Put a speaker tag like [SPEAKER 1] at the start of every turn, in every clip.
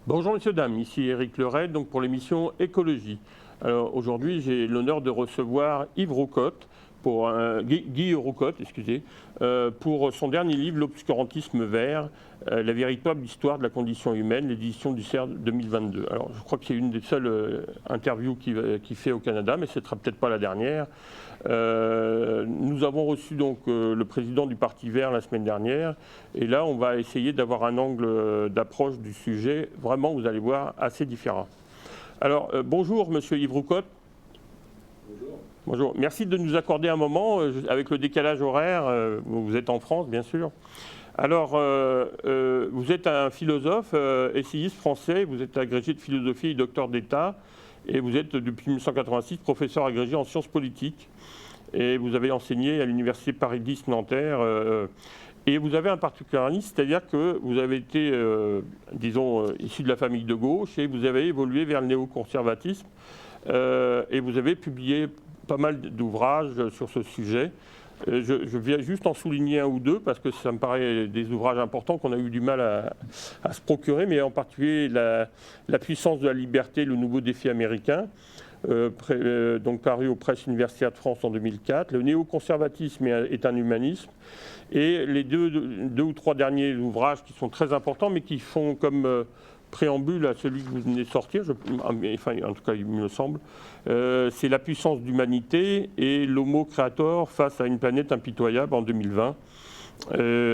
[SPEAKER 1] Bonjour messieurs, dames, ici Éric Leray, donc pour l'émission Écologie. Alors aujourd'hui, j'ai l'honneur de recevoir Yves Roucotte, Guy Roucotte, excusez, pour son dernier livre, L'obscurantisme vert, la véritable histoire de la condition humaine, l'édition du CERF 2022. Alors je crois que c'est une des seules interviews qu'il fait au Canada, mais ce ne sera peut-être pas la dernière. Nous avons reçu donc le président du Parti vert la semaine dernière, et là on va essayer d'avoir un angle d'approche du sujet, vraiment vous allez voir, assez différent. Alors bonjour monsieur Yves Roucotte.
[SPEAKER 2] Bonjour.
[SPEAKER 1] Bonjour, merci de nous accorder un moment avec le décalage horaire, vous êtes en France bien sûr. Alors vous êtes un philosophe, essayiste français, vous êtes agrégé de philosophie et docteur d'État, et vous êtes depuis 1986 professeur agrégé en sciences politiques. Et vous avez enseigné à l'université Paris X Nanterre. Et vous avez un particularisme, c'est-à-dire que vous avez été, disons, issu de la famille de gauche et vous avez évolué vers le néoconservatisme. Et vous avez publié pas mal d'ouvrages sur ce sujet. Je viens juste en souligner un ou deux parce que ça me paraît des ouvrages importants qu'on a eu du mal à se procurer, mais en particulier la puissance de la liberté, le nouveau défi américain. Donc paru aux presses universitaires de France en 2004. Le néoconservatisme est un humanisme. Et les deux ou trois derniers ouvrages qui sont très importants, mais qui font comme préambule à celui que vous venez de sortir, enfin, en tout cas il me semble, c'est La puissance d'humanité et l'Homo Creator face à une planète impitoyable en 2020.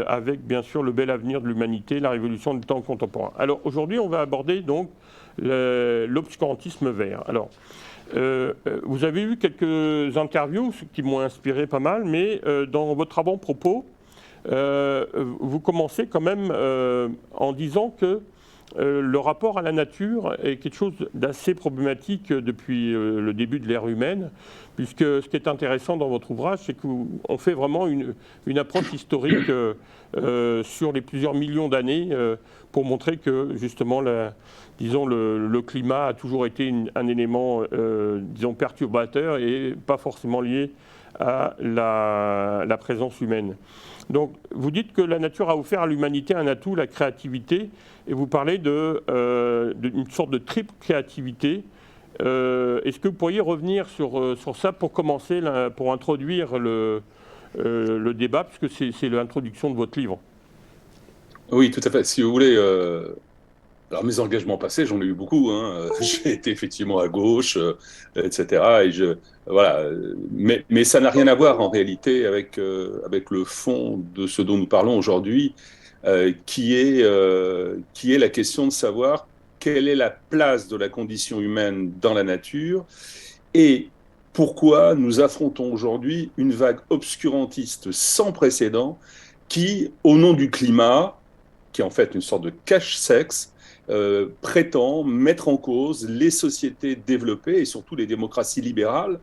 [SPEAKER 1] Avec bien sûr le bel avenir de l'humanité, la révolution du temps contemporain. Alors aujourd'hui, on va aborder donc l'obscurantisme vert. Alors, vous avez eu quelques interviews qui m'ont inspiré pas mal, mais dans votre avant-propos, vous commencez quand même en disant que le rapport à la nature est quelque chose d'assez problématique depuis le début de l'ère humaine, puisque ce qui est intéressant dans votre ouvrage, c'est qu'on fait vraiment une approche historique sur les plusieurs millions d'années pour montrer que justement disons, le climat a toujours été un élément disons, perturbateur et pas forcément lié à la présence humaine. Donc, vous dites que la nature a offert à l'humanité un atout, la créativité, et vous parlez d'une sorte de triple créativité. Est-ce que vous pourriez revenir sur ça pour commencer, pour introduire le débat, puisque c'est l'introduction de votre livre?
[SPEAKER 2] Oui, tout à fait. Si vous voulez, alors mes engagements passés, j'en ai eu beaucoup, hein. J'ai été effectivement à gauche, etc. Et voilà. Mais ça n'a rien à voir en réalité avec le fond de ce dont nous parlons aujourd'hui, qui est la question de savoir quelle est la place de la condition humaine dans la nature et pourquoi nous affrontons aujourd'hui une vague obscurantiste sans précédent qui, au nom du climat, qui est en fait une sorte de cache-sexe, prétend mettre en cause les sociétés développées et surtout les démocraties libérales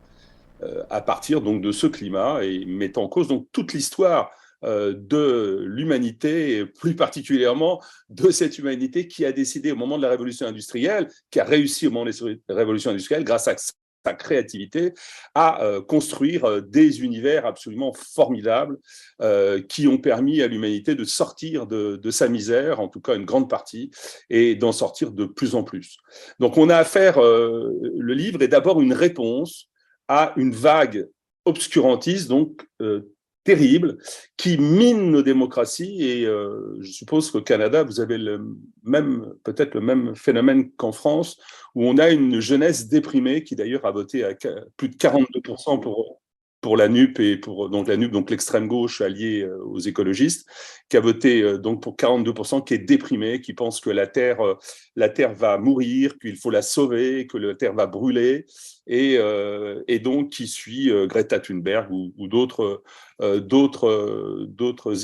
[SPEAKER 2] à partir donc de ce climat et met en cause donc toute l'histoire de l'humanité, et plus particulièrement de cette humanité qui a décidé au moment de la révolution industrielle, qui a réussi au moment de la révolution industrielle grâce à sa créativité, à construire des univers absolument formidables qui ont permis à l'humanité de sortir de sa misère, en tout cas une grande partie, et d'en sortir de plus en plus. Donc on a affaire, le livre est d'abord une réponse à une vague obscurantiste, donc terrible, qui mine nos démocraties. Et je suppose qu'au Canada, vous avez peut-être le même phénomène qu'en France, où on a une jeunesse déprimée qui d'ailleurs a voté à plus de 42% pour la NUP et donc la NUP, donc l'extrême gauche alliée aux écologistes, qui a voté donc pour 42%, qui est déprimée, qui pense que la Terre va mourir, qu'il faut la sauver, que la Terre va brûler, et donc qui suit Greta Thunberg ou d'autres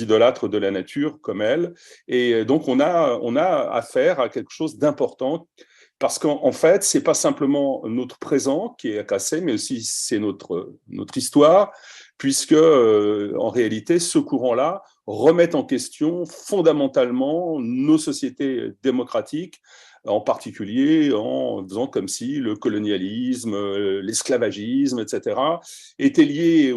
[SPEAKER 2] idolâtres de la nature comme elle. Et donc on a affaire à quelque chose d'important parce qu'en fait, c'est pas simplement notre présent qui est cassé, mais aussi c'est notre histoire, puisque en réalité, ce courant-là remet en question fondamentalement nos sociétés démocratiques, en particulier en faisant comme si le colonialisme, l'esclavagisme, etc., étaient liés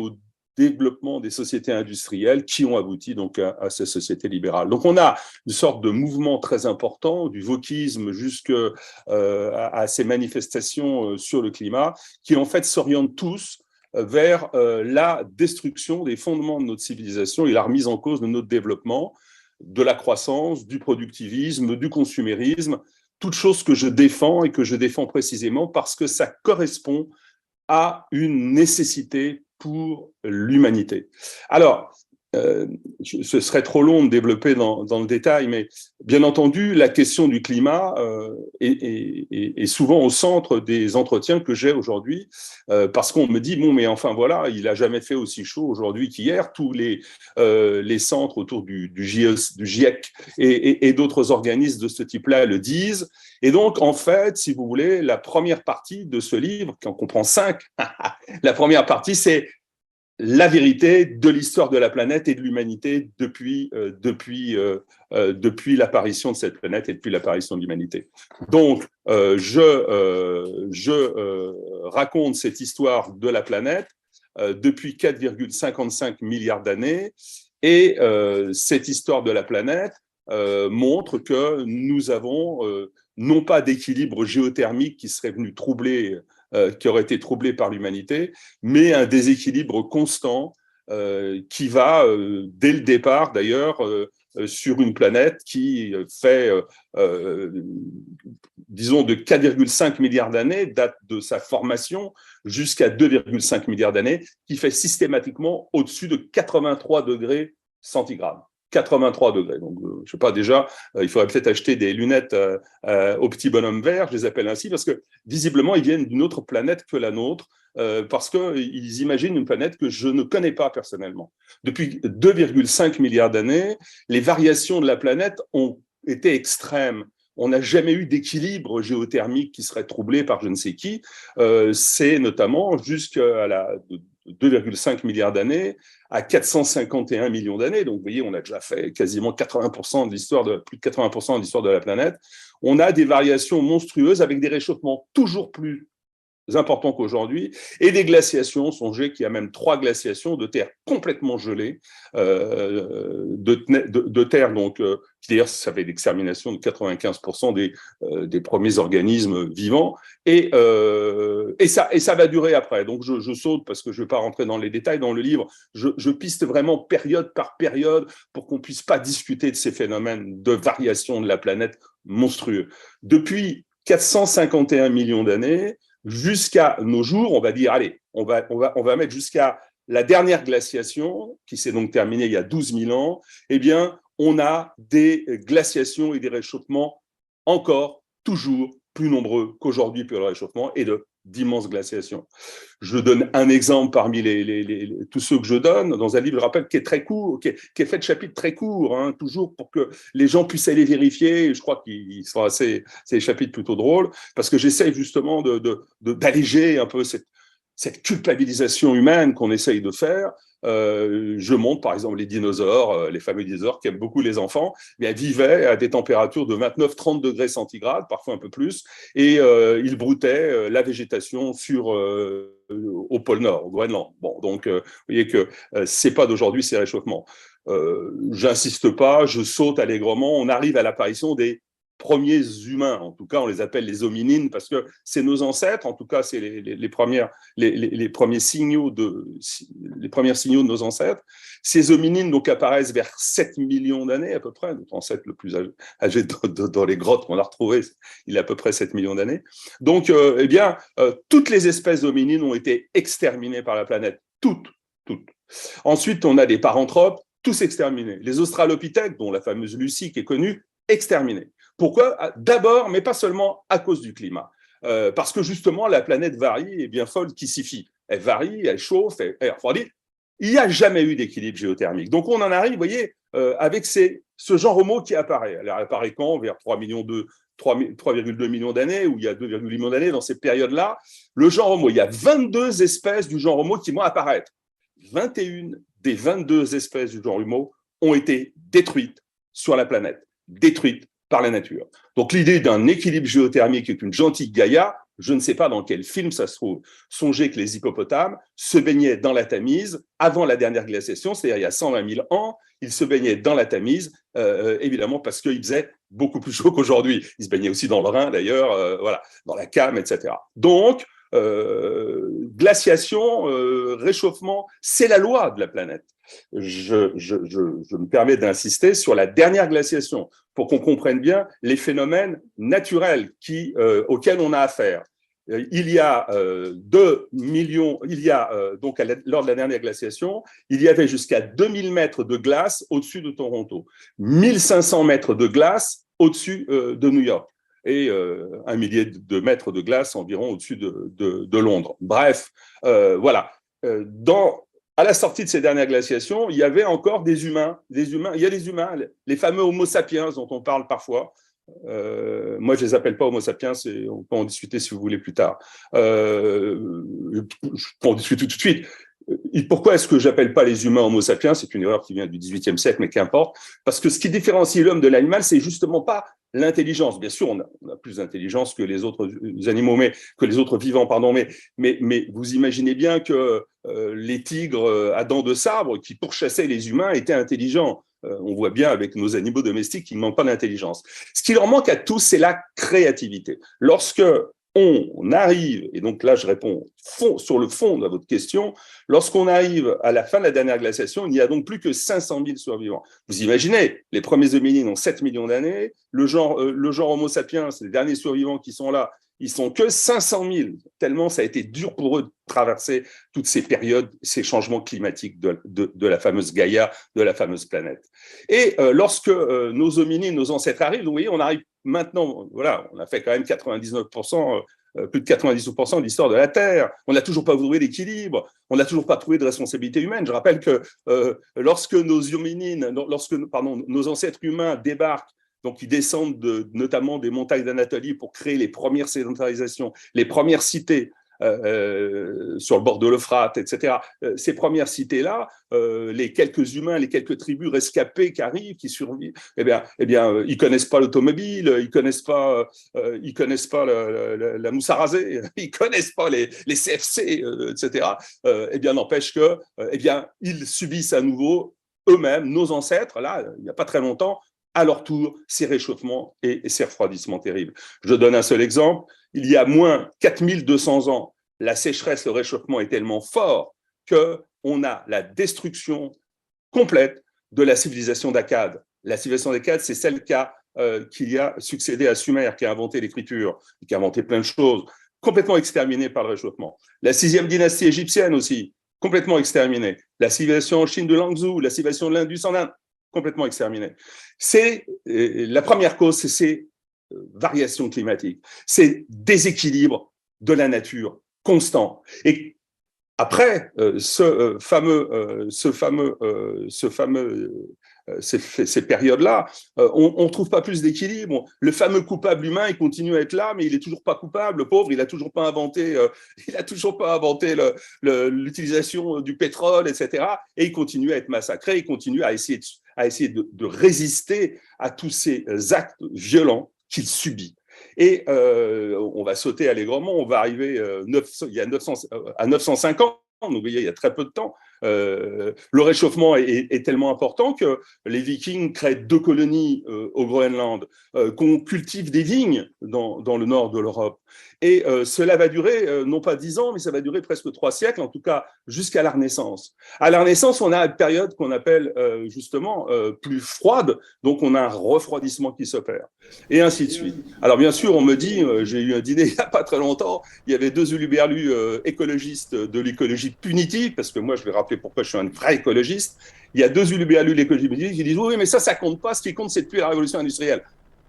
[SPEAKER 2] développement des sociétés industrielles qui ont abouti donc à ces sociétés libérales. Donc on a une sorte de mouvement très important, du wokisme à ces manifestations sur le climat, qui en fait s'orientent tous vers la destruction des fondements de notre civilisation et la remise en cause de notre développement, de la croissance, du productivisme, du consumérisme, toutes choses que je défends et que je défends précisément parce que ça correspond à une nécessité pour l'humanité. Alors, ce serait trop long de développer dans le détail, mais bien entendu, la question du climat est souvent au centre des entretiens que j'ai aujourd'hui, parce qu'on me dit, bon, mais enfin voilà, il n'a jamais fait aussi chaud aujourd'hui qu'hier, tous les centres autour du GIEC et d'autres organismes de ce type-là le disent, et donc, en fait, si vous voulez, la première partie de ce livre, qui en comprend 5, la première partie, c'est la vérité de l'histoire de la planète et de l'humanité depuis l'apparition de cette planète et depuis l'apparition de l'humanité. Donc, je raconte cette histoire de la planète depuis 4,55 milliards d'années et cette histoire de la planète montre que nous avons non pas d'équilibre géothermique qui serait venu troubler qui aurait été troublé par l'humanité, mais un déséquilibre constant qui va, dès le départ d'ailleurs, sur une planète qui fait, disons, de 4,5 milliards d'années, date de sa formation, jusqu'à 2,5 milliards d'années, qui fait systématiquement au-dessus de 83 degrés centigrades. 83 degrés. Donc, je ne sais pas, déjà, il faudrait peut-être acheter des lunettes au petit bonhomme vert, je les appelle ainsi, parce que visiblement, ils viennent d'une autre planète que la nôtre, parce qu'ils imaginent une planète que je ne connais pas personnellement. Depuis 2,5 milliards d'années, les variations de la planète ont été extrêmes. On n'a jamais eu d'équilibre géothermique qui serait troublé par je ne sais qui. C'est notamment jusqu'à 2,5 milliards d'années à 451 millions d'années. Donc, vous voyez, on a déjà fait quasiment 80% de l'histoire plus de 80% de l'histoire de la planète. On a des variations monstrueuses avec des réchauffements toujours plus importants qu'aujourd'hui et des glaciations. Songez qu'il y a même 3 glaciations de terre complètement gelée, de terre donc qui d'ailleurs ça fait l'extermination de 95% des premiers organismes vivants et ça va durer après. Donc je saute parce que je ne vais pas rentrer dans les détails dans le livre. Je piste vraiment période par période pour qu'on puisse pas discuter de ces phénomènes de variation de la planète monstrueux. Depuis 451 millions d'années jusqu'à nos jours, on va dire, allez, on va mettre jusqu'à la dernière glaciation, qui s'est donc terminée il y a 12 000 ans, eh bien, on a des glaciations et des réchauffements encore, toujours plus nombreux qu'aujourd'hui pour le réchauffement et d'immenses glaciations. Je donne un exemple parmi tous ceux que je donne dans un livre, je rappelle, qui est très court, qui est fait de chapitres très courts, hein, toujours pour que les gens puissent aller vérifier. Je crois qu'ils sont c'est des chapitres plutôt drôles, parce que j'essaie justement d'alléger un peu cette culpabilisation humaine qu'on essaye de faire. Je montre par exemple les dinosaures, les fameux dinosaures qui aiment beaucoup les enfants, mais ils vivaient à des températures de 29-30 degrés centigrades, parfois un peu plus, et ils broutaient la végétation au pôle Nord, au Groenland. Bon, donc vous voyez que c'est pas d'aujourd'hui ces réchauffements. J'insiste pas, je saute allègrement, on arrive à l'apparition des premiers humains, en tout cas on les appelle les hominines parce que c'est nos ancêtres, en tout cas c'est les premiers signaux de nos ancêtres. Ces hominines donc apparaissent vers 7 millions d'années à peu près, notre ancêtre le plus âgé dans les grottes qu'on a retrouvé, il a à peu près 7 millions d'années. Donc toutes les espèces d'hominines ont été exterminées par la planète, toutes. Ensuite on a des paranthropes, tous exterminés. Les australopithèques, dont la fameuse Lucie qui est connue, exterminés. Pourquoi? D'abord, mais pas seulement à cause du climat. Parce que justement, la planète varie et bien folle qui s'y fie. Elle varie, elle chauffe, elle refroidit. Il n'y a jamais eu d'équilibre géothermique. Donc on en arrive, vous voyez, avec ce genre homo qui apparaît. Elle apparaît quand? Vers 3,2 millions d'années, ou il y a 2,8 millions d'années, dans ces périodes-là. Le genre homo, il y a 22 espèces du genre homo qui vont apparaître. 21 des 22 espèces du genre homo ont été détruites sur la planète, détruites par la nature. Donc l'idée d'un équilibre géothermique avec une gentille Gaïa Je ne sais pas dans quel film ça se trouve. Songez que les hippopotames se baignaient dans la Tamise avant la dernière glaciation, c'est-à-dire il y a 120 000 ans, ils se baignaient dans la Tamise, évidemment parce qu'il faisait beaucoup plus chaud qu'aujourd'hui. Ils se baignaient aussi dans le Rhin d'ailleurs, voilà, dans la Cam, etc. Donc, glaciation, réchauffement, c'est la loi de la planète. Je me permets d'insister sur la dernière glaciation pour qu'on comprenne bien les phénomènes naturels auxquels on a affaire. Il y a 2 millions, lors de la dernière glaciation, il y avait jusqu'à 2000 mètres de glace au-dessus de Toronto, 1500 mètres de glace au-dessus de New York et 1 millier de mètres de glace environ au-dessus de Londres. Bref, voilà. À la sortie de ces dernières glaciations, il y avait encore des humains. Il y a des humains, les fameux Homo sapiens dont on parle parfois. Moi, je les appelle pas Homo sapiens, on peut en discuter si vous voulez plus tard. Je peux en discuter tout de suite. Pourquoi est-ce que j'appelle pas les humains Homo sapiens? C'est une erreur qui vient du XVIIIe siècle, mais qu'importe. Parce que ce qui différencie l'homme de l'animal, c'est justement pas l'intelligence. Bien sûr, on a plus d'intelligence que les autres animaux, que les autres vivants, pardon. Mais vous imaginez bien que les tigres à dents de sabre qui pourchassaient les humains étaient intelligents. On voit bien avec nos animaux domestiques qu'ils ne manquent pas d'intelligence. Ce qui leur manque à tous, c'est la créativité. Lorsque on arrive, et donc là je réponds sur le fond de votre question, lorsqu'on arrive à la fin de la dernière glaciation, il n'y a donc plus que 500 000 survivants. Vous imaginez, les premiers hominines ont 7 millions d'années, le genre Homo sapiens, les derniers survivants qui sont là, ils sont que 500 000, tellement ça a été dur pour eux de traverser toutes ces périodes, ces changements climatiques de la fameuse Gaïa, de la fameuse planète. Et lorsque nos hominines, nos ancêtres arrivent, vous voyez, on arrive maintenant, voilà, on a fait quand même 99%, plus de 98% de l'histoire de la Terre. On n'a toujours pas trouvé d'équilibre, on n'a toujours pas trouvé de responsabilité humaine. Je rappelle que lorsque nos ancêtres humains débarquent, donc ils descendent notamment des montagnes d'Anatolie pour créer les premières sédentarisations, les premières cités sur le bord de l'Euphrate, etc. Ces premières cités-là, les quelques humains, les quelques tribus rescapées qui arrivent, qui survivent, ils connaissent pas l'automobile, ils connaissent pas la mousse à raser, ils connaissent pas les CFC, etc. N'empêche que, ils subissent à nouveau eux-mêmes, nos ancêtres, là, il n'y a pas très longtemps, à leur tour, ces réchauffements et ces refroidissements terribles. Je donne un seul exemple. Il y a moins 4200 ans, la sécheresse, le réchauffement est tellement fort qu'on a la destruction complète de la civilisation d'Akkad. La civilisation d'Akkad, c'est celle qui a succédé à Sumer, qui a inventé l'écriture, qui a inventé plein de choses, complètement exterminée par le réchauffement. La 6e dynastie égyptienne aussi, complètement exterminée. La civilisation en Chine de Langzhou, la civilisation de l'Indus en Inde, complètement exterminée. C'est la première cause, c'est ces variations climatiques, ces déséquilibres de la nature constant. Et après ces périodes-là, on ne trouve pas plus d'équilibre. Le fameux coupable humain, il continue à être là, mais il est toujours pas coupable. Le pauvre, il a toujours pas inventé l'utilisation du pétrole, etc. Et il continue à être massacré. Il continue à essayer de résister à tous ces actes violents qu'il subit. Et on va sauter allègrement, on va arriver à 950. Vous voyez, il y a très peu de temps. Le réchauffement est tellement important que les Vikings créent 2 colonies au Groenland, qu'on cultive des vignes dans le nord de l'Europe. Et cela va durer, non pas 10 ans, mais ça va durer presque 3 siècles, en tout cas jusqu'à la Renaissance. À la Renaissance, on a une période qu'on appelle justement plus froide, donc on a un refroidissement qui s'opère, et ainsi de suite. Alors bien sûr, on me dit, j'ai eu un dîner il n'y a pas très longtemps, il y avait 2 huluberlus écologistes de l'écologie punitive, parce que moi je vais rappeler pourquoi je suis un vrai écologiste. Il y a 2 huluberlus de l'écologie punitive qui disent oui, mais ça compte pas, ce qui compte c'est depuis la révolution industrielle.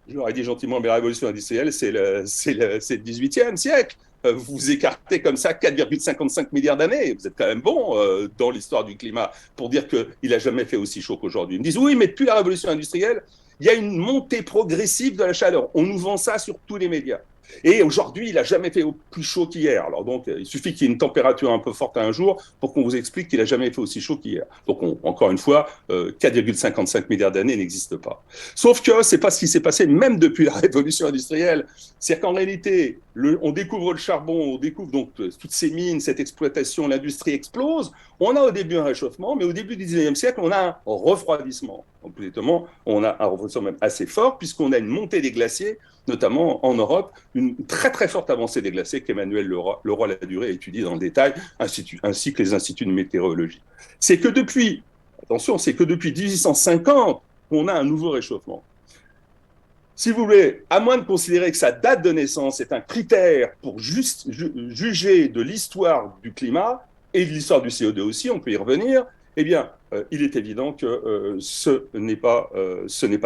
[SPEAKER 2] Je leur ai dit gentiment, mais la révolution industrielle, c'est le 18e siècle. Vous écartez comme ça 4,55 milliards d'années. Vous êtes quand même bon dans l'histoire du climat pour dire qu'il n'a jamais fait aussi chaud qu'aujourd'hui. Ils me disent, oui, mais depuis la révolution industrielle, il y a une montée progressive de la chaleur. On nous vend ça sur tous les médias. Et aujourd'hui, il n'a jamais fait plus chaud qu'hier. Alors donc, il suffit qu'il y ait une température un peu forte un jour pour qu'on vous explique qu'il n'a jamais fait aussi chaud qu'hier. Donc, encore une fois, 4,55 milliards d'années n'existe pas. Sauf que c'est pas ce qui s'est passé même depuis la révolution industrielle. C'est qu'en réalité, on découvre le charbon, on découvre donc toutes ces mines, cette exploitation, l'industrie explose. On a au début un réchauffement, mais au début du 19e siècle, on a un refroidissement. Donc, exactement, on a un refroidissement même assez fort, puisqu'on a une montée des glaciers, notamment en Europe, une très très forte avancée des glaciers qu'Emmanuel Leroy-Ladurie a étudié dans le détail, ainsi que les instituts de météorologie. C'est que depuis, attention, c'est que depuis 1850 qu'on a un nouveau réchauffement. Si vous voulez, à moins de considérer que sa date de naissance est un critère pour juger de l'histoire du climat et de l'histoire du CO2 aussi, on peut y revenir, eh bien, il est évident que ce n'est pas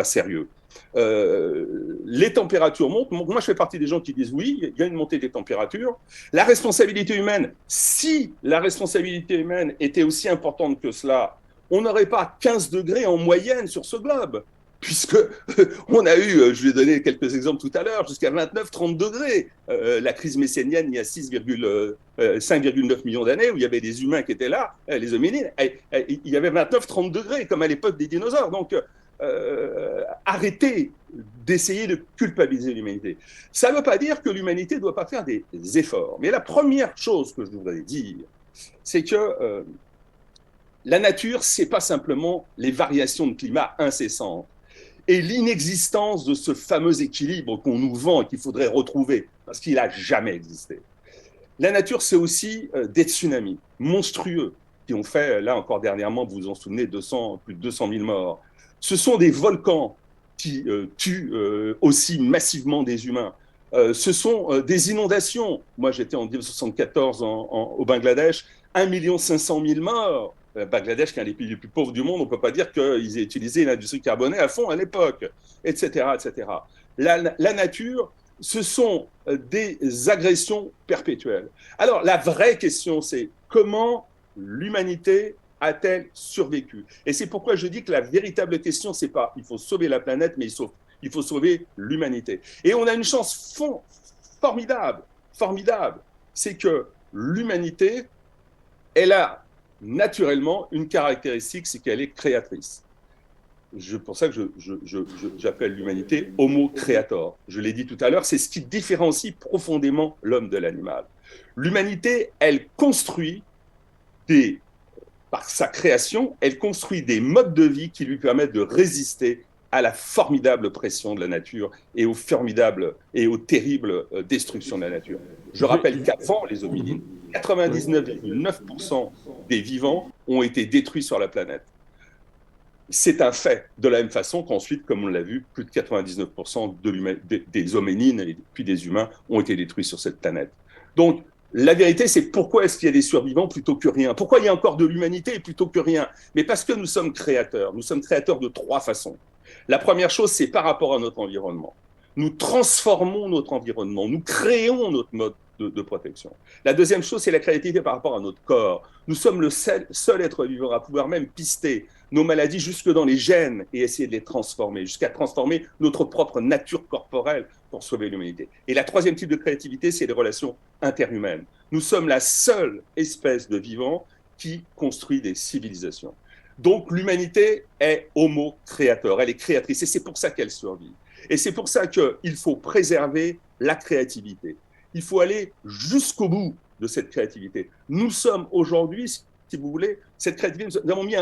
[SPEAKER 2] sérieux. Les températures montent. Moi, je fais partie des gens qui disent oui, il y a une montée des températures. La responsabilité humaine, si la responsabilité humaine était aussi importante que cela, on n'aurait pas 15 degrés en moyenne sur ce globe, puisque on a eu, je vais donner quelques exemples tout à l'heure, jusqu'à 29-30 degrés. La crise messénienne, il y a 5,9 millions d'années, où il y avait des humains qui étaient là, les hominines, il y avait 29-30 degrés, comme à l'époque des dinosaures. Donc, arrêtez d'essayer de culpabiliser l'humanité. Ça ne veut pas dire que l'humanité ne doit pas faire des efforts. Mais la première chose que je voudrais dire, c'est que la nature, ce n'est pas simplement les variations de climat incessantes et l'inexistence de ce fameux équilibre qu'on nous vend et qu'il faudrait retrouver, parce qu'il n'a jamais existé. La nature, c'est aussi des tsunamis monstrueux qui ont fait, là encore dernièrement, vous vous en souvenez, plus de 200 000 morts. Ce sont des volcans qui tuent aussi massivement des humains. Ce sont des inondations. Moi, j'étais en 1974 au Bangladesh, 1 500 000 morts. Bangladesh, qui est un des pays les plus pauvres du monde, on ne peut pas dire qu'ils aient utilisé l'industrie carbonée à fond à l'époque, etc., etc. La nature, ce sont des agressions perpétuelles. Alors, la vraie question, c'est comment l'humanité a-t-elle survécu? Et c'est pourquoi je dis que la véritable question, c'est pas il faut sauver la planète, mais il faut sauver l'humanité. Et on a une chance formidable, c'est que l'humanité, elle a naturellement une caractéristique, c'est qu'elle est créatrice. Pour ça que j'appelle l'humanité Homo creator. Je l'ai dit tout à l'heure, c'est ce qui différencie profondément l'homme de l'animal. L'humanité, elle construit par sa création, elle construit des modes de vie qui lui permettent de résister à la formidable pression de la nature et aux terribles destructions de la nature. Je rappelle qu'avant les hominines, 99,9% des vivants ont été détruits sur la planète. C'est un fait, de la même façon qu'ensuite, comme on l'a vu, plus de 99% des hominines et puis des humains ont été détruits sur cette planète. Donc, la vérité, c'est pourquoi est-ce qu'il y a des survivants plutôt que rien? Pourquoi il y a encore de l'humanité plutôt que rien? Mais parce que nous sommes créateurs. Nous sommes créateurs de 3 façons. La première chose, c'est par rapport à notre environnement. Nous transformons notre environnement, nous créons notre mode de protection. La deuxième chose, c'est la créativité par rapport à notre corps. Nous sommes le seul être vivant à pouvoir même pister nos maladies jusque dans les gènes et essayer de les transformer, jusqu'à transformer notre propre nature corporelle pour sauver l'humanité. Et la troisième type de créativité, c'est les relations interhumaines. Nous sommes la seule espèce de vivant qui construit des civilisations. Donc l'humanité est homo creator, elle est créatrice, et c'est pour ça qu'elle survit. Et c'est pour ça qu'il faut préserver la créativité. Il faut aller jusqu'au bout de cette créativité. Nous sommes aujourd'hui, si vous voulez, cette créativité, nous avons mis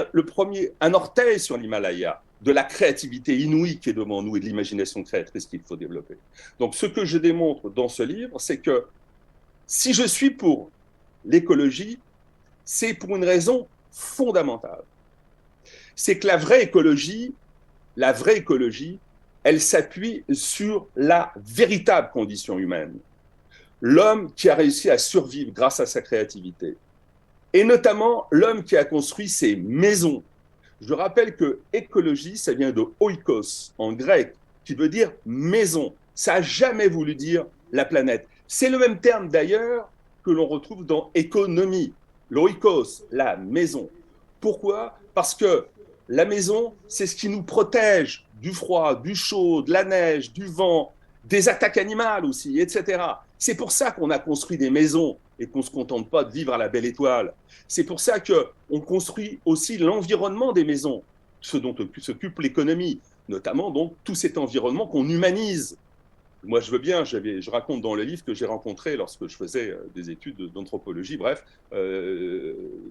[SPEAKER 2] un orteil sur l'Himalaya de la créativité inouïe qui est devant nous et de l'imagination créatrice qu'il faut développer. Donc ce que je démontre dans ce livre, c'est que si je suis pour l'écologie, c'est pour une raison fondamentale. C'est que la vraie écologie, elle s'appuie sur la véritable condition humaine. L'homme qui a réussi à survivre grâce à sa créativité. Et notamment l'homme qui a construit ses maisons. Je rappelle que écologie, ça vient de oikos en grec, qui veut dire maison. Ça n'a jamais voulu dire la planète. C'est le même terme d'ailleurs que l'on retrouve dans économie. L'oikos, la maison. Pourquoi? Parce que la maison, c'est ce qui nous protège du froid, du chaud, de la neige, du vent. des attaques animales aussi, etc. C'est pour ça qu'on a construit des maisons et qu'on ne se contente pas de vivre à la belle étoile. C'est pour ça qu'on construit aussi l'environnement des maisons, ce dont s'occupe l'économie, notamment donc tout cet environnement qu'on humanise. Moi, je veux bien, je raconte dans le livre que j'ai rencontré lorsque je faisais des études d'anthropologie, bref,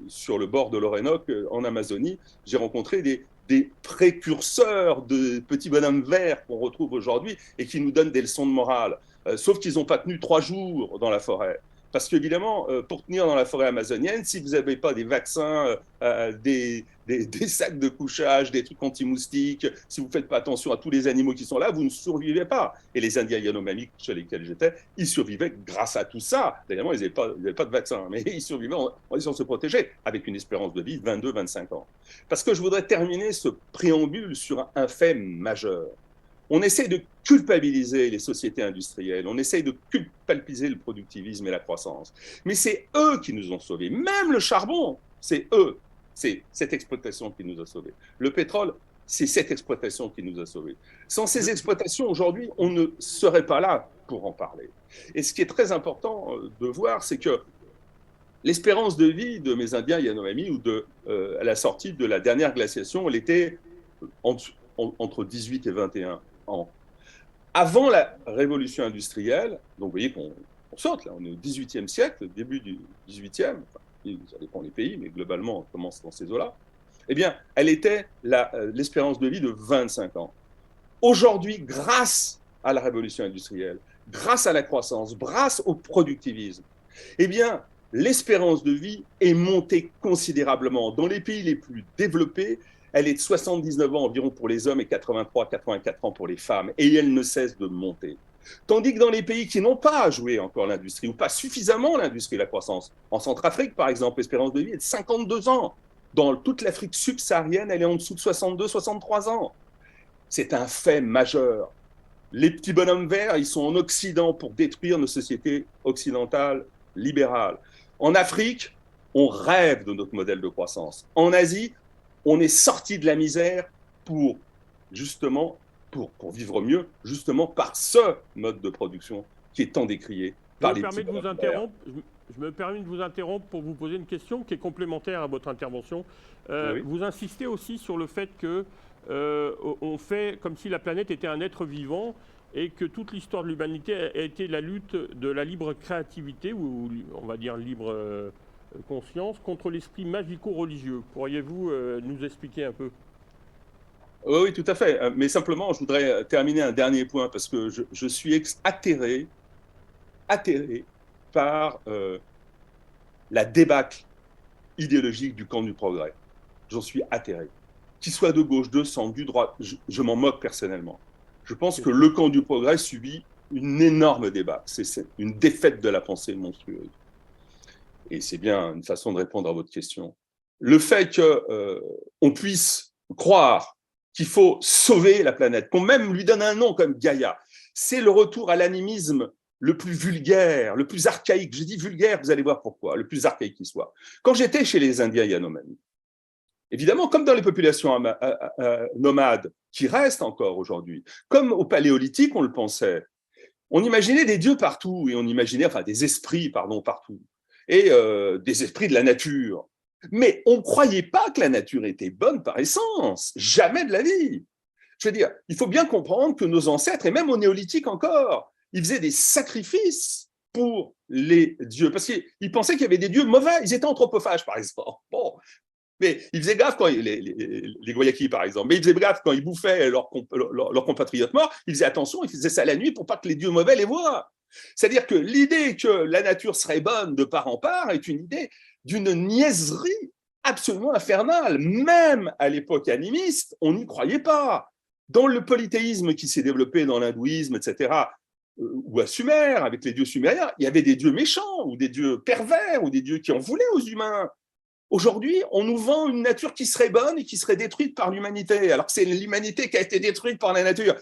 [SPEAKER 2] sur le bord de l'Orénoque, en Amazonie, j'ai rencontré des précurseurs de petits bonhommes verts qu'on retrouve aujourd'hui et qui nous donnent des leçons de morale. Sauf qu'ils n'ont pas tenu 3 jours dans la forêt. Parce qu'évidemment, pour tenir dans la forêt amazonienne, si vous n'avez pas des vaccins, des sacs de couchage, des trucs anti-moustiques, si vous ne faites pas attention à tous les animaux qui sont là, vous ne survivez pas. Et les Indiens Yanomami chez lesquels j'étais, ils survivaient grâce à tout ça. D'ailleurs, ils n'avaient pas de vaccin, mais ils survivaient en essayant de se protéger, avec une espérance de vie de 22-25 ans. Parce que je voudrais terminer ce préambule sur un fait majeur. On essaie de culpabiliser les sociétés industrielles, on essaie de culpabiliser le productivisme et la croissance. Mais c'est eux qui nous ont sauvés. Même le charbon, c'est eux. C'est cette exploitation qui nous a sauvés. Le pétrole, c'est cette exploitation qui nous a sauvés. Sans ces exploitations, aujourd'hui, on ne serait pas là pour en parler. Et ce qui est très important de voir, c'est que l'espérance de vie de mes Indiens Yanomami, ou à la sortie de la dernière glaciation, elle était entre 18 et 21 ans. Avant la révolution industrielle, donc vous voyez qu'on saute, là, on est au XVIIIe siècle, début du XVIIIe, enfin, ça dépend des pays, mais globalement, on commence dans ces eaux-là, eh bien, elle était l'espérance de vie de 25 ans. Aujourd'hui, grâce à la révolution industrielle, grâce à la croissance, grâce au productivisme, eh bien, l'espérance de vie est montée considérablement. Dans les pays les plus développés, elle est de 79 ans environ pour les hommes et 83-84 ans pour les femmes. Et elle ne cesse de monter. Tandis que dans les pays qui n'ont pas joué encore l'industrie, ou pas suffisamment l'industrie et la croissance, en Centrafrique par exemple, l'espérance de vie est de 52 ans. Dans toute l'Afrique subsaharienne, elle est en dessous de 62-63 ans. C'est un fait majeur. Les petits bonhommes verts, ils sont en Occident pour détruire nos sociétés occidentales libérales. En Afrique, on rêve de notre modèle de croissance. En Asie, on est sorti de la misère pour vivre mieux, justement par ce mode de production qui est tant décrié par les petits bonhommes verts.
[SPEAKER 1] Je me permets de vous interrompre pour vous poser une question qui est complémentaire à votre intervention.
[SPEAKER 2] Oui.
[SPEAKER 1] Vous insistez aussi sur le fait que on fait comme si la planète était un être vivant et que toute l'histoire de l'humanité a été la lutte de la libre créativité, ou on va dire libre conscience, contre l'esprit magico-religieux. Pourriez-vous nous expliquer un peu ?
[SPEAKER 2] Oui, tout à fait. Mais simplement, je voudrais terminer un dernier point parce que je suis atterré par la débâcle idéologique du camp du progrès. J'en suis atterré. Qu'il soit de gauche, de centre, du droit, je m'en moque personnellement. Je pense que le camp du progrès subit une énorme débâcle. C'est une défaite de la pensée monstrueuse. Et c'est bien une façon de répondre à votre question. Le fait qu'on puisse croire qu'il faut sauver la planète, qu'on même lui donne un nom comme Gaïa, c'est le retour à l'animisme le plus vulgaire, le plus archaïque. Je dis vulgaire, vous allez voir pourquoi, le plus archaïque qui soit. Quand j'étais chez les Indiens Yanomami, évidemment, comme dans les populations nomades, qui restent encore aujourd'hui, comme au Paléolithique, on le pensait, on imaginait des dieux partout, et on imaginait, enfin des esprits, pardon, partout, et des esprits de la nature. Mais on ne croyait pas que la nature était bonne par essence, jamais de la vie. Je veux dire, il faut bien comprendre que nos ancêtres, et même au néolithique encore, ils faisaient des sacrifices pour les dieux, parce qu'ils pensaient qu'il y avait des dieux mauvais, ils étaient anthropophages par exemple. Bon. Mais ils faisaient gaffe quand les Guayakis, par exemple, mais ils faisaient gaffe quand ils bouffaient leurs compatriotes morts, ils faisaient attention, ils faisaient ça la nuit pour pas que les dieux mauvais les voient. C'est-à-dire que l'idée que la nature serait bonne de part en part est une idée d'une niaiserie absolument infernale. Même à l'époque animiste, on n'y croyait pas. Dans le polythéisme qui s'est développé dans l'hindouisme, etc., ou à Sumer, avec les dieux sumériens, il y avait des dieux méchants, ou des dieux pervers, ou des dieux qui en voulaient aux humains. Aujourd'hui, on nous vend une nature qui serait bonne et qui serait détruite par l'humanité, alors que c'est l'humanité qui a été détruite par la nature.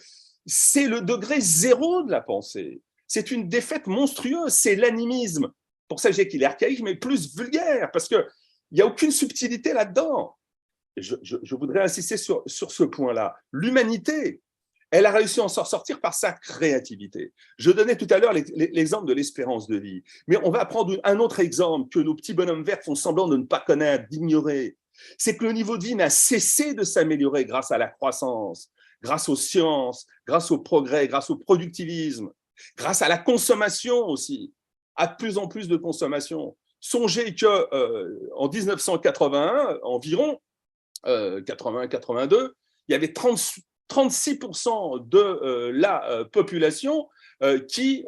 [SPEAKER 2] C'est le degré zéro de la pensée. C'est une défaite monstrueuse, c'est l'animisme. Pour ça, je dis qu'il est archaïque, mais plus vulgaire, parce qu'il n'y a aucune subtilité là-dedans. Je voudrais insister sur ce point-là. L'humanité, Elle a réussi à s'en sortir par sa créativité. Je donnais tout à l'heure l'exemple de l'espérance de vie. Mais on va prendre un autre exemple que nos petits bonhommes verts font semblant de ne pas connaître, d'ignorer. C'est que le niveau de vie n'a cessé de s'améliorer grâce à la croissance, grâce aux sciences, grâce au progrès, grâce au productivisme, grâce à la consommation aussi, à de plus en plus de consommation. Songez qu'en 1981, environ, 81-82, il y avait 36% de la population qui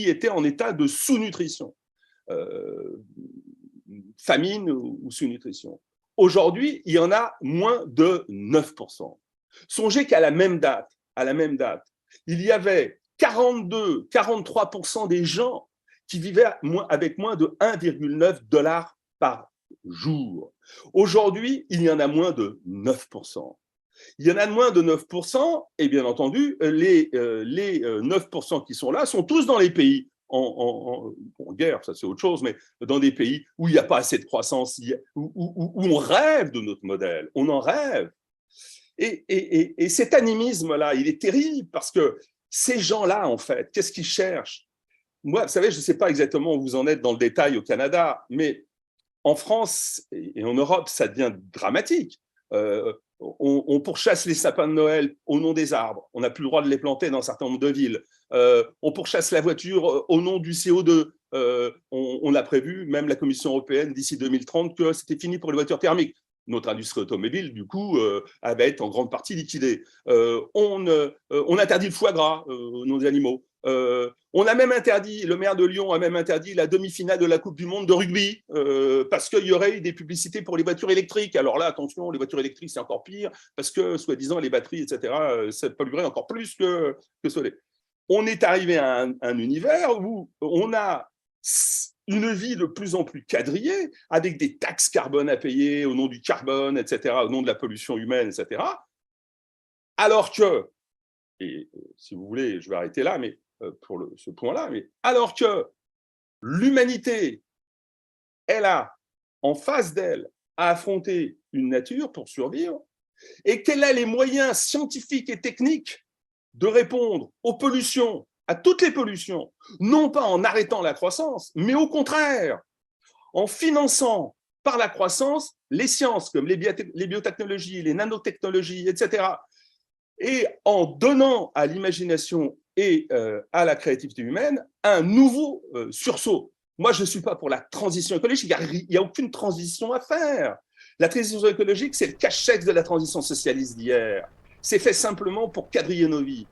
[SPEAKER 2] était en état de sous-nutrition, famine ou sous-nutrition. Aujourd'hui, il y en a moins de 9%. Songez qu'à la même date, il y avait 43% des gens qui vivaient avec moins de 1,9 $ par jour. Aujourd'hui, il y en a moins de 9%. Il y en a de moins de 9%, et bien entendu, les 9% qui sont là sont tous dans les pays en guerre, ça c'est autre chose, mais dans des pays où il n'y a pas assez de croissance, où on rêve de notre modèle, on en rêve. Et cet animisme-là, il est terrible parce que ces gens-là, en fait, qu'est-ce qu'ils cherchent? Moi, vous savez, je ne sais pas exactement où vous en êtes dans le détail au Canada, mais en France et en Europe, ça devient dramatique. On pourchasse les sapins de Noël au nom des arbres. On n'a plus le droit de les planter dans un certain nombre de villes. On pourchasse la voiture au nom du CO2. On a prévu, même la Commission européenne, d'ici 2030, que c'était fini pour les voitures thermiques. Notre industrie automobile, du coup, elle va être en grande partie liquidée. On interdit le foie gras aux nos animaux. On a même interdit, le maire de Lyon a même interdit la demi-finale de la Coupe du Monde de rugby parce qu'il y aurait eu des publicités pour les voitures électriques. Alors là, attention, les voitures électriques, c'est encore pire parce que, soi-disant, les batteries, etc., ça polluerait encore plus que soleil. On est arrivé à un univers où on a une vie de plus en plus quadrillée, avec des taxes carbone à payer au nom du carbone, etc., au nom de la pollution humaine, etc. Alors que, et si vous voulez, je vais arrêter là, mais pour ce point-là, mais alors que l'humanité, elle a en face d'elle à affronter une nature pour survivre, et qu'elle a les moyens scientifiques et techniques de répondre aux pollutions, à toutes les pollutions, non pas en arrêtant la croissance, mais au contraire, en finançant par la croissance les sciences comme les biotechnologies, les nanotechnologies, etc., et en donnant à l'imagination et à la créativité humaine un nouveau sursaut. Moi, je ne suis pas pour la transition écologique, il n'y a aucune transition à faire. La transition écologique, c'est le cache-sexe de la transition socialiste d'hier. C'est fait simplement pour quadriller nos vies.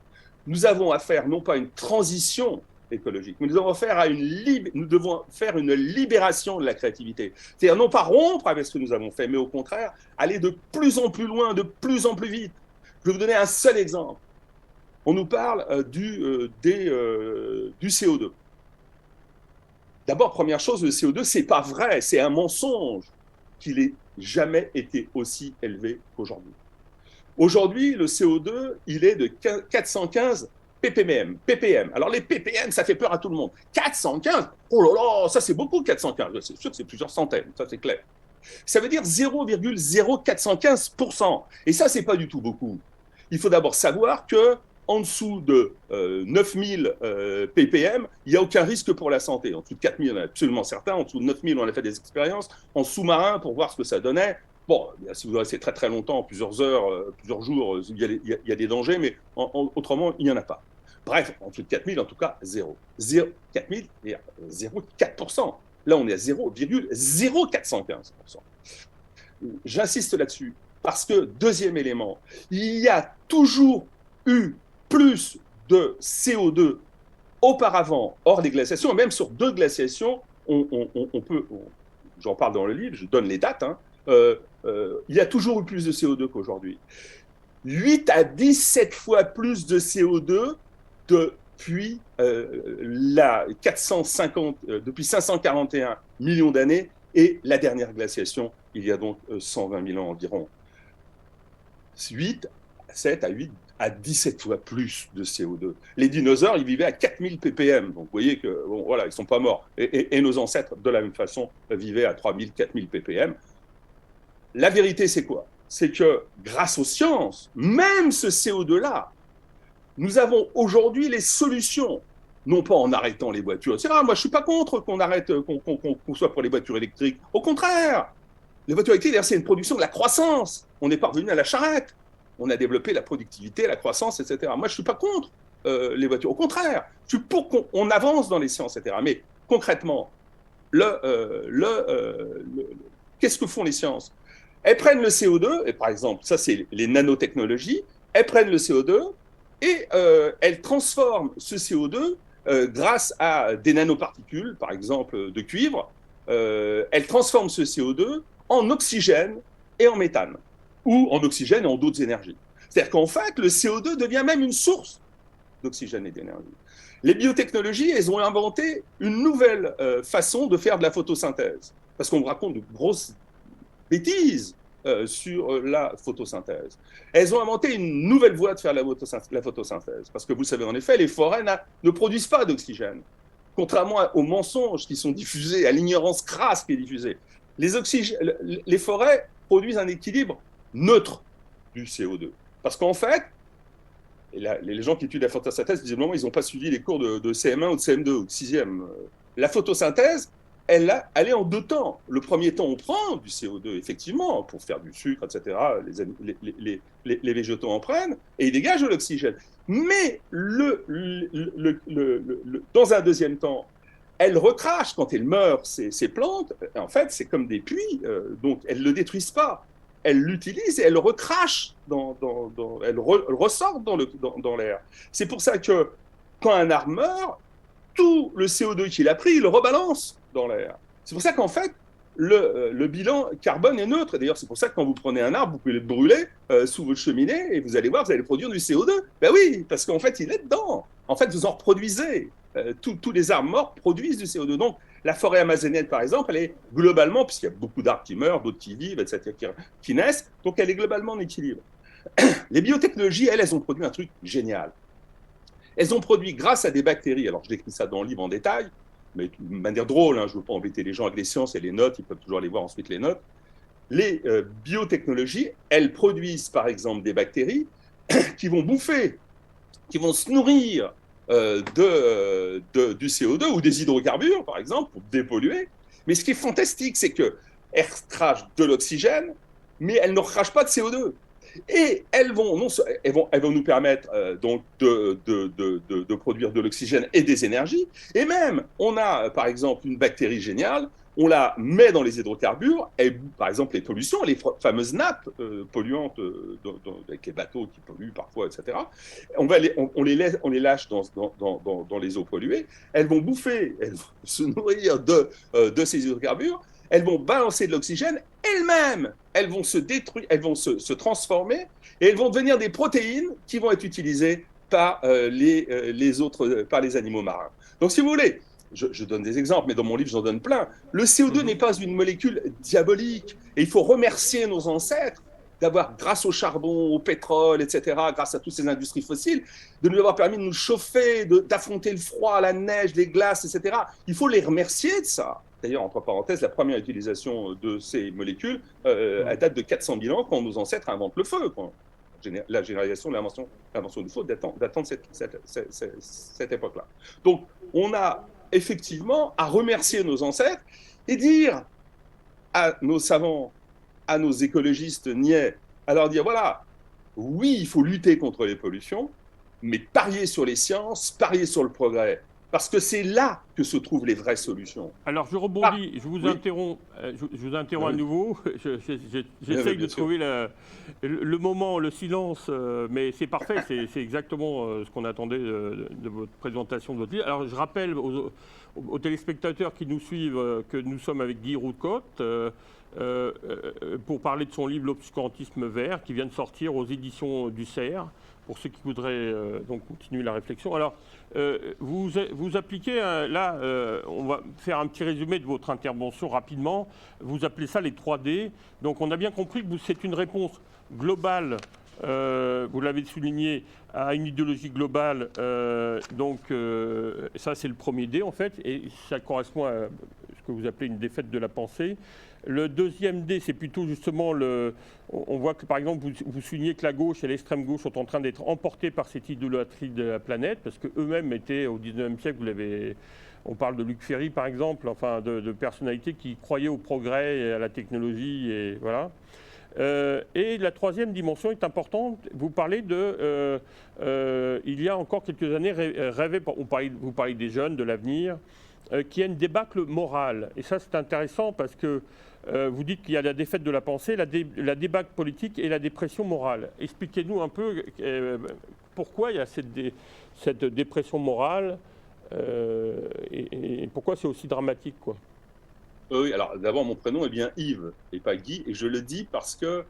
[SPEAKER 2] Nous avons à faire non pas une transition écologique, mais nous devons faire une libération de la créativité. C'est-à-dire non pas rompre avec ce que nous avons fait, mais au contraire, aller de plus en plus loin, de plus en plus vite. Je vais vous donner un seul exemple. On nous parle du CO2. D'abord, première chose, le CO2, c'est pas vrai, c'est un mensonge qu'il ait jamais été aussi élevé qu'aujourd'hui. Aujourd'hui, le CO2, il est de 415 ppm. Alors, les ppm, ça fait peur à tout le monde. 415, oh là là, ça c'est beaucoup, 415. C'est sûr que c'est plusieurs centaines, ça c'est clair. Ça veut dire 0,0415%. Et ça, c'est pas du tout beaucoup. Il faut d'abord savoir que en dessous de 9000 ppm, il n'y a aucun risque pour la santé. En dessous de 4000, on est absolument certain. En dessous de 9000, on a fait des expériences en sous-marin pour voir ce que ça donnait. Bon, si vous restez très très longtemps, plusieurs heures, plusieurs jours, il y a des dangers, mais autrement, il n'y en a pas. Bref, en dessous de 4000, en tout cas, 4000 et 0,4%. Là, on est à 0,0415%. J'insiste là-dessus, parce que, deuxième élément, il y a toujours eu plus de CO2 auparavant hors des glaciations, et même sur 2 glaciations, j'en parle dans le livre, je donne les dates, il y a toujours eu plus de CO2 qu'aujourd'hui. 8 à 17 fois plus de CO2 depuis depuis 541 millions d'années et la dernière glaciation, il y a donc 120 000 ans environ. 7 à 17 fois plus de CO2. Les dinosaures, ils vivaient à 4000 ppm. Donc, vous voyez que, bon, voilà, ils ne sont pas morts. Et nos ancêtres, de la même façon, vivaient à 3000, 4000 ppm. La vérité, c'est quoi? c'est que grâce aux sciences, même ce CO2-là, nous avons aujourd'hui les solutions. Non pas en arrêtant les voitures, etc. Moi, je ne suis pas contre qu'on arrête, qu'on soit pour les voitures électriques. Au contraire, les voitures électriques, c'est une production de la croissance. On n'est pas revenu à la charrette. On a développé la productivité, la croissance, etc. Moi, je ne suis pas contre les voitures. Au contraire, je suis pour qu'on avance dans les sciences, etc. Mais concrètement, qu'est-ce que font les sciences? Elles prennent le CO2, et par exemple, ça c'est les nanotechnologies, elles prennent le CO2 et elles transforment ce CO2 grâce à des nanoparticules, par exemple de cuivre, elles transforment ce CO2 en oxygène et en méthane, ou en oxygène et en d'autres énergies. C'est-à-dire qu'en fait, le CO2 devient même une source d'oxygène et d'énergie. Les biotechnologies, elles ont inventé une nouvelle façon de faire de la photosynthèse. Parce qu'on me raconte de grosses bêtises sur la photosynthèse. Elles ont inventé une nouvelle voie de faire la photosynthèse. Parce que vous savez, en effet, les forêts ne produisent pas d'oxygène. Contrairement aux mensonges qui sont diffusés, à l'ignorance crasse qui est diffusée. Les forêts produisent un équilibre neutre du CO2. Parce qu'en fait, et là, les gens qui étudient la photosynthèse, visiblement, ils n'ont pas suivi les cours de CM1 ou de CM2 ou de 6e. La photosynthèse, elle est en deux temps. Le premier temps, on prend du CO2, effectivement, pour faire du sucre, etc. Les végétaux en prennent et ils dégagent de l'oxygène. Mais dans un deuxième temps, elle recrache quand elle meurt, ces plantes. En fait, c'est comme des puits, donc elles ne le détruisent pas. Elle l'utilise et elle recrache, elle ressort dans l'air. C'est pour ça que quand un arbre meurt, tout le CO2 qu'il a pris, il le rebalance dans l'air. C'est pour ça qu'en fait, le bilan carbone est neutre. D'ailleurs, c'est pour ça que quand vous prenez un arbre, vous pouvez le brûler sous votre cheminée et vous allez voir, vous allez produire du CO2. Ben oui, parce qu'en fait, il est dedans. En fait, vous en reproduisez. Tous les arbres morts produisent du CO2. Donc, la forêt amazonienne, par exemple, elle est globalement, puisqu'il y a beaucoup d'arbres qui meurent, d'autres qui vivent, etc., qui naissent, donc elle est globalement en équilibre. Les biotechnologies, elles ont produit un truc génial. Elles ont produit, grâce à des bactéries, alors je décris ça dans le livre en détail, mais de manière drôle, hein, je ne veux pas embêter les gens avec les sciences et les notes, ils peuvent toujours aller voir ensuite les notes. Les biotechnologies, elles produisent par exemple des bactéries qui vont bouffer, qui vont se nourrir du CO2 ou des hydrocarbures, par exemple, pour dépolluer. Mais ce qui est fantastique, c'est qu'elles crachent de l'oxygène, mais elles ne recrachent pas de CO2. Et elles vont nous permettre donc de produire de l'oxygène et des énergies. Et même, on a par exemple une bactérie géniale, on la met dans les hydrocarbures, et, par exemple les pollutions, les fameuses nappes polluantes avec les bateaux qui polluent parfois, etc. On les lâche dans les eaux polluées, elles vont bouffer, elles vont se nourrir de ces hydrocarbures, elles vont balancer de l'oxygène, elles-mêmes, elles vont se détruire, elles vont se transformer et elles vont devenir des protéines qui vont être utilisées par par les animaux marins. Donc, si vous voulez, je donne des exemples, mais dans mon livre, j'en donne plein. Le CO2 n'est pas une molécule diabolique et il faut remercier nos ancêtres d'avoir, grâce au charbon, au pétrole, etc., grâce à toutes ces industries fossiles, de nous avoir permis de nous chauffer, d'affronter le froid, la neige, les glaces, etc. Il faut les remercier de ça. D'ailleurs, entre parenthèses, la première utilisation de ces molécules, elle date de 400 000 ans, quand nos ancêtres inventent le feu. La généralisation de l'invention du feu datant de cette époque-là. Donc, on a effectivement à remercier nos ancêtres et dire à nos savants, à nos écologistes niais, à leur dire, voilà, oui, il faut lutter contre les pollutions, mais parier sur les sciences, parier sur le progrès. Parce que c'est là que se trouvent les vraies solutions.
[SPEAKER 1] Alors je rebondis, je vous interromps à nouveau. J'essaye de trouver le moment, le silence, mais c'est parfait, c'est exactement ce qu'on attendait de votre présentation de votre livre. Alors je rappelle aux téléspectateurs qui nous suivent que nous sommes avec Guy Roudecotte pour parler de son livre L'obscurantisme vert qui vient de sortir aux éditions du CERF, pour ceux qui voudraient donc continuer la réflexion. Alors, vous appliquez, on va faire un petit résumé de votre intervention rapidement. Vous appelez ça les 3D. Donc, on a bien compris que c'est une réponse globale, vous l'avez souligné, à une idéologie globale. Ça, c'est le premier D, en fait, et ça correspond à ce que vous appelez une défaite de la pensée. Le deuxième D, c'est plutôt justement on voit que par exemple, vous soulignez que la gauche et l'extrême gauche sont en train d'être emportés par cette idolâtrie de la planète, parce qu'eux-mêmes étaient au 19e siècle, on parle de Luc Ferry par exemple, enfin de personnalités qui croyaient au progrès et à la technologie, et voilà. Et la troisième dimension est importante. Vous parlez il y a encore quelques années, vous parlez des jeunes, de l'avenir, qu'il y a une débâcle morale. Et ça, c'est intéressant parce que vous dites qu'il y a la défaite de la pensée, la débâcle politique et la dépression morale. Expliquez-nous un peu pourquoi il y a cette dépression morale et pourquoi c'est aussi dramatique, quoi.
[SPEAKER 2] Oui, alors d'abord, mon prénom est bien Yves et pas Guy, et je le dis parce que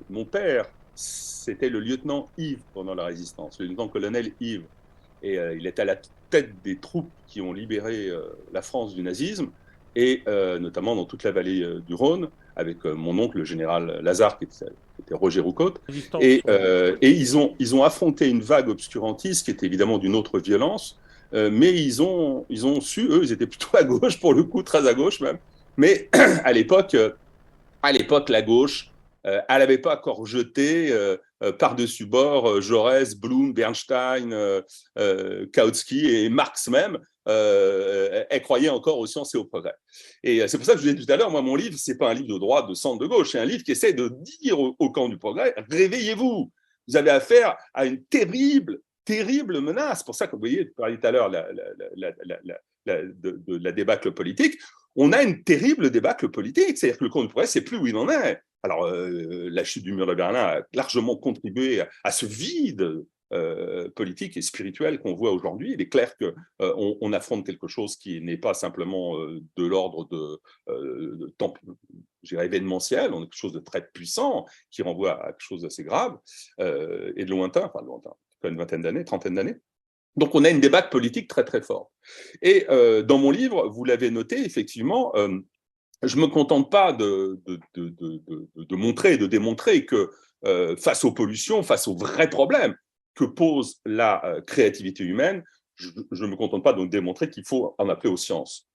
[SPEAKER 2] mon père, c'était le lieutenant Yves pendant la Résistance, le lieutenant-colonel Yves. Et il était à la tête des troupes qui ont libéré la France du nazisme, et notamment dans toute la vallée du Rhône, avec mon oncle, le général Lazare, qui était Roger Roucaute. Et ils ont affronté une vague obscurantiste qui était évidemment d'une autre violence, mais ils ont su, eux, ils étaient plutôt à gauche, pour le coup, très à gauche même. Mais à l'époque, la gauche, elle n'avait pas encore jeté par-dessus bord Jaurès, Blum, Bernstein, Kautsky et Marx même. Elle croyait encore aux sciences et au progrès. Et c'est pour ça que je vous disais tout à l'heure, moi, mon livre, c'est pas un livre de droite, de centre, de gauche, c'est un livre qui essaie de dire au camp du progrès, réveillez-vous, vous avez affaire à une terrible menace. C'est pour ça que vous voyez, vous parliez tout à l'heure de la débâcle politique. On a une terrible débâcle politique, c'est-à-dire que le camp du progrès, c'est plus où il en est. Alors, la chute du mur de Berlin a largement contribué à ce vide politique et spirituel qu'on voit aujourd'hui. Il est clair qu'on affronte quelque chose qui n'est pas simplement de l'ordre de temps, je dirais, événementiel, on a quelque chose de très puissant qui renvoie à quelque chose d'assez grave et de lointain, une vingtaine d'années, trentaine d'années. Donc, on a une débâcle politique très, très forte. Et dans mon livre, vous l'avez noté, effectivement, je ne me contente pas de montrer et de démontrer que face aux pollutions, face aux vrais problèmes que pose la créativité humaine, je ne me contente pas de démontrer qu'il faut en appeler aux sciences.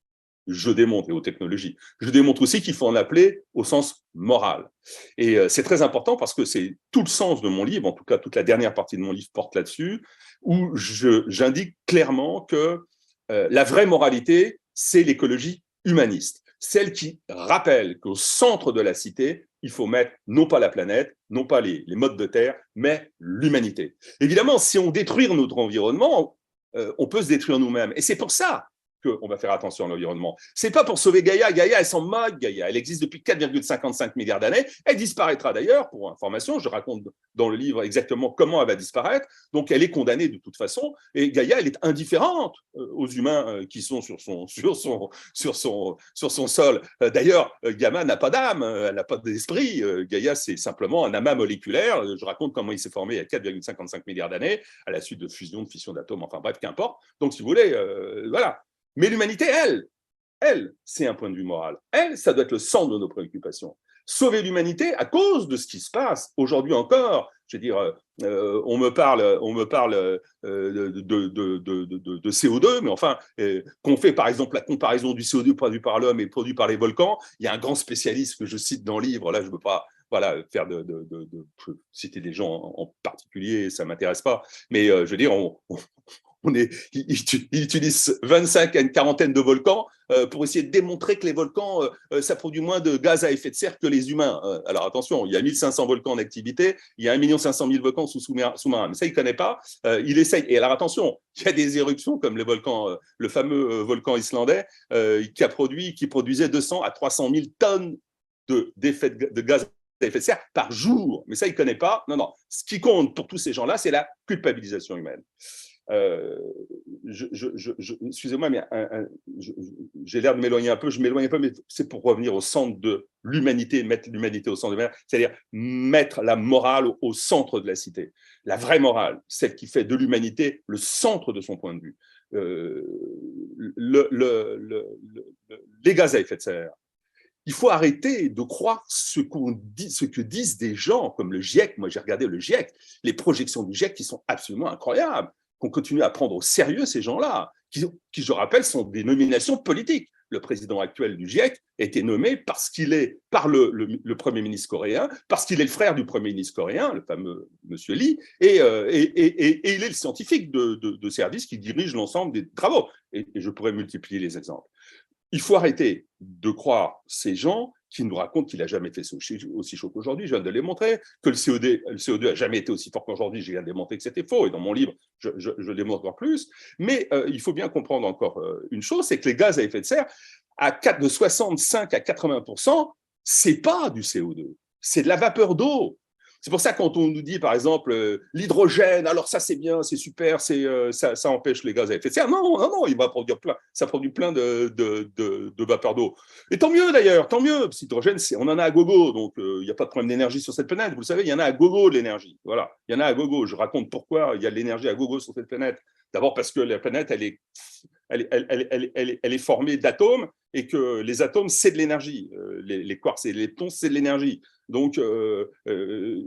[SPEAKER 2] Je démontre, et aux technologies. Je démontre aussi qu'il faut en appeler au sens moral. Et c'est très important parce que c'est tout le sens de mon livre, en tout cas toute la dernière partie de mon livre porte là-dessus, où j'indique clairement que la vraie moralité, c'est l'écologie humaniste. Celle qui rappelle qu'au centre de la cité, il faut mettre non pas la planète, non pas les modes de terre, mais l'humanité. Évidemment, si on détruit notre environnement, on peut se détruire nous-mêmes. Et c'est pour ça qu'on va faire attention à l'environnement. C'est pas pour sauver Gaïa. Gaïa, elle s'en moque, Gaïa. Elle existe depuis 4,55 milliards d'années. Elle disparaîtra d'ailleurs, pour information. Je raconte dans le livre exactement comment elle va disparaître. Donc, elle est condamnée de toute façon. Et Gaïa, elle est indifférente aux humains qui sont sur son sol. D'ailleurs, Gaïa n'a pas d'âme, elle n'a pas d'esprit. Gaïa, c'est simplement un amas moléculaire. Je raconte comment il s'est formé il y a 4,55 milliards d'années, à la suite de fusion, de fission d'atomes, enfin bref, qu'importe. Donc, si vous voulez, voilà. Mais l'humanité, elle, c'est un point de vue moral. Elle, ça doit être le centre de nos préoccupations. Sauver l'humanité à cause de ce qui se passe aujourd'hui encore. Je veux dire, on me parle de CO2, mais enfin, qu'on fait par exemple la comparaison du CO2 produit par l'homme et produit par les volcans. Il y a un grand spécialiste que je cite dans le livre. Là, je ne veux pas faire citer des gens en particulier, ça ne m'intéresse pas. Mais je veux dire, il utilise 25 à une quarantaine de volcans pour essayer de démontrer que les volcans, ça produit moins de gaz à effet de serre que les humains. Alors attention, il y a 1500 volcans en activité, il y a 1 500 000 volcans sous-marins. Mais ça, il ne connaît pas. Il essaye. Et alors attention, il y a des éruptions comme le fameux volcan islandais qui produisait 200 à 300 000 tonnes de gaz à effet de serre par jour. Mais ça, il ne connaît pas. Non. Ce qui compte pour tous ces gens-là, c'est la culpabilisation humaine. Excusez-moi, mais j'ai l'air de m'éloigner un peu, je m'éloigne un peu, mais c'est pour revenir au centre de l'humanité, mettre l'humanité au centre de l'humanité, c'est-à-dire mettre la morale au centre de la cité. La vraie morale, celle qui fait de l'humanité le centre de son point de vue. Les gaz à effet de serre. Il faut arrêter de croire ce que disent des gens comme le GIEC. Moi, j'ai regardé le GIEC, les projections du GIEC qui sont absolument incroyables, qu'on continue à prendre au sérieux ces gens-là, qui, je rappelle, sont des nominations politiques. le président actuel du GIEC a été nommé parce qu'il est, par le Premier ministre coréen, parce qu'il est le frère du Premier ministre coréen, le fameux Monsieur Lee, et il est le scientifique de service qui dirige l'ensemble des travaux. Et je pourrais multiplier les exemples. Il faut arrêter de croire ces gens qui nous racontent qu'il n'a jamais fait aussi chaud qu'aujourd'hui. Je viens de les montrer. Que le CO2 n'a jamais été aussi fort qu'aujourd'hui. Je viens de démontrer que c'était faux. Et dans mon livre, je démontre encore plus. Mais il faut bien comprendre encore une chose, c'est que les gaz à effet de serre, de 65 à 80%, c'est pas du CO2. C'est de la vapeur d'eau. C'est pour ça quand on nous dit, par exemple, l'hydrogène, alors ça c'est bien, c'est super, ça empêche les gaz à effet de serre. Non, non, non, il va produire plein, ça produit plein de vapeur d'eau. Et tant mieux d'ailleurs, tant mieux, parce que l'hydrogène, on en a à gogo, donc il n'y a pas de problème d'énergie sur cette planète. Vous le savez, il y en a à gogo de l'énergie. Voilà, il y en a à gogo. Je raconte pourquoi il y a de l'énergie à gogo sur cette planète. D'abord parce que la planète, elle est formée d'atomes et que les atomes, c'est de l'énergie. Les quarks et les leptons, c'est de l'énergie. Donc,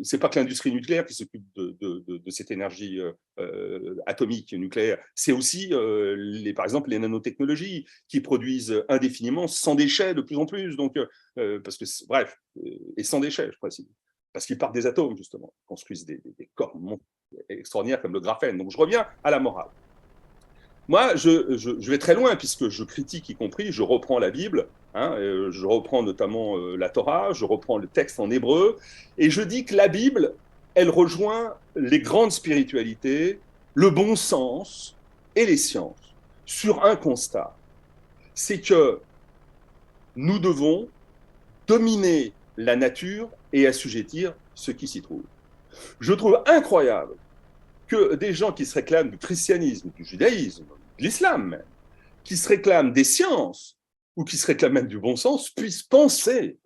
[SPEAKER 2] c'est pas que l'industrie nucléaire qui s'occupe de cette énergie atomique nucléaire. C'est aussi, par exemple, les nanotechnologies qui produisent indéfiniment sans déchets de plus en plus. Donc, parce que, bref, et sans déchets, je précise. Parce qu'ils partent des atomes, justement, construisent des corps extraordinaires comme le graphène. Donc, je reviens à la morale. Moi, je vais très loin, puisque je critique, y compris, je reprends la Bible, hein, je reprends notamment la Torah, je reprends le texte en hébreu, et je dis que la Bible, elle rejoint les grandes spiritualités, le bon sens et les sciences, sur un constat. C'est que nous devons dominer la nature et assujettir ce qui s'y trouve. Je trouve incroyable que des gens qui se réclament du christianisme, du judaïsme, de l'islam même, qui se réclament des sciences ou qui se réclament même du bon sens, puissent penser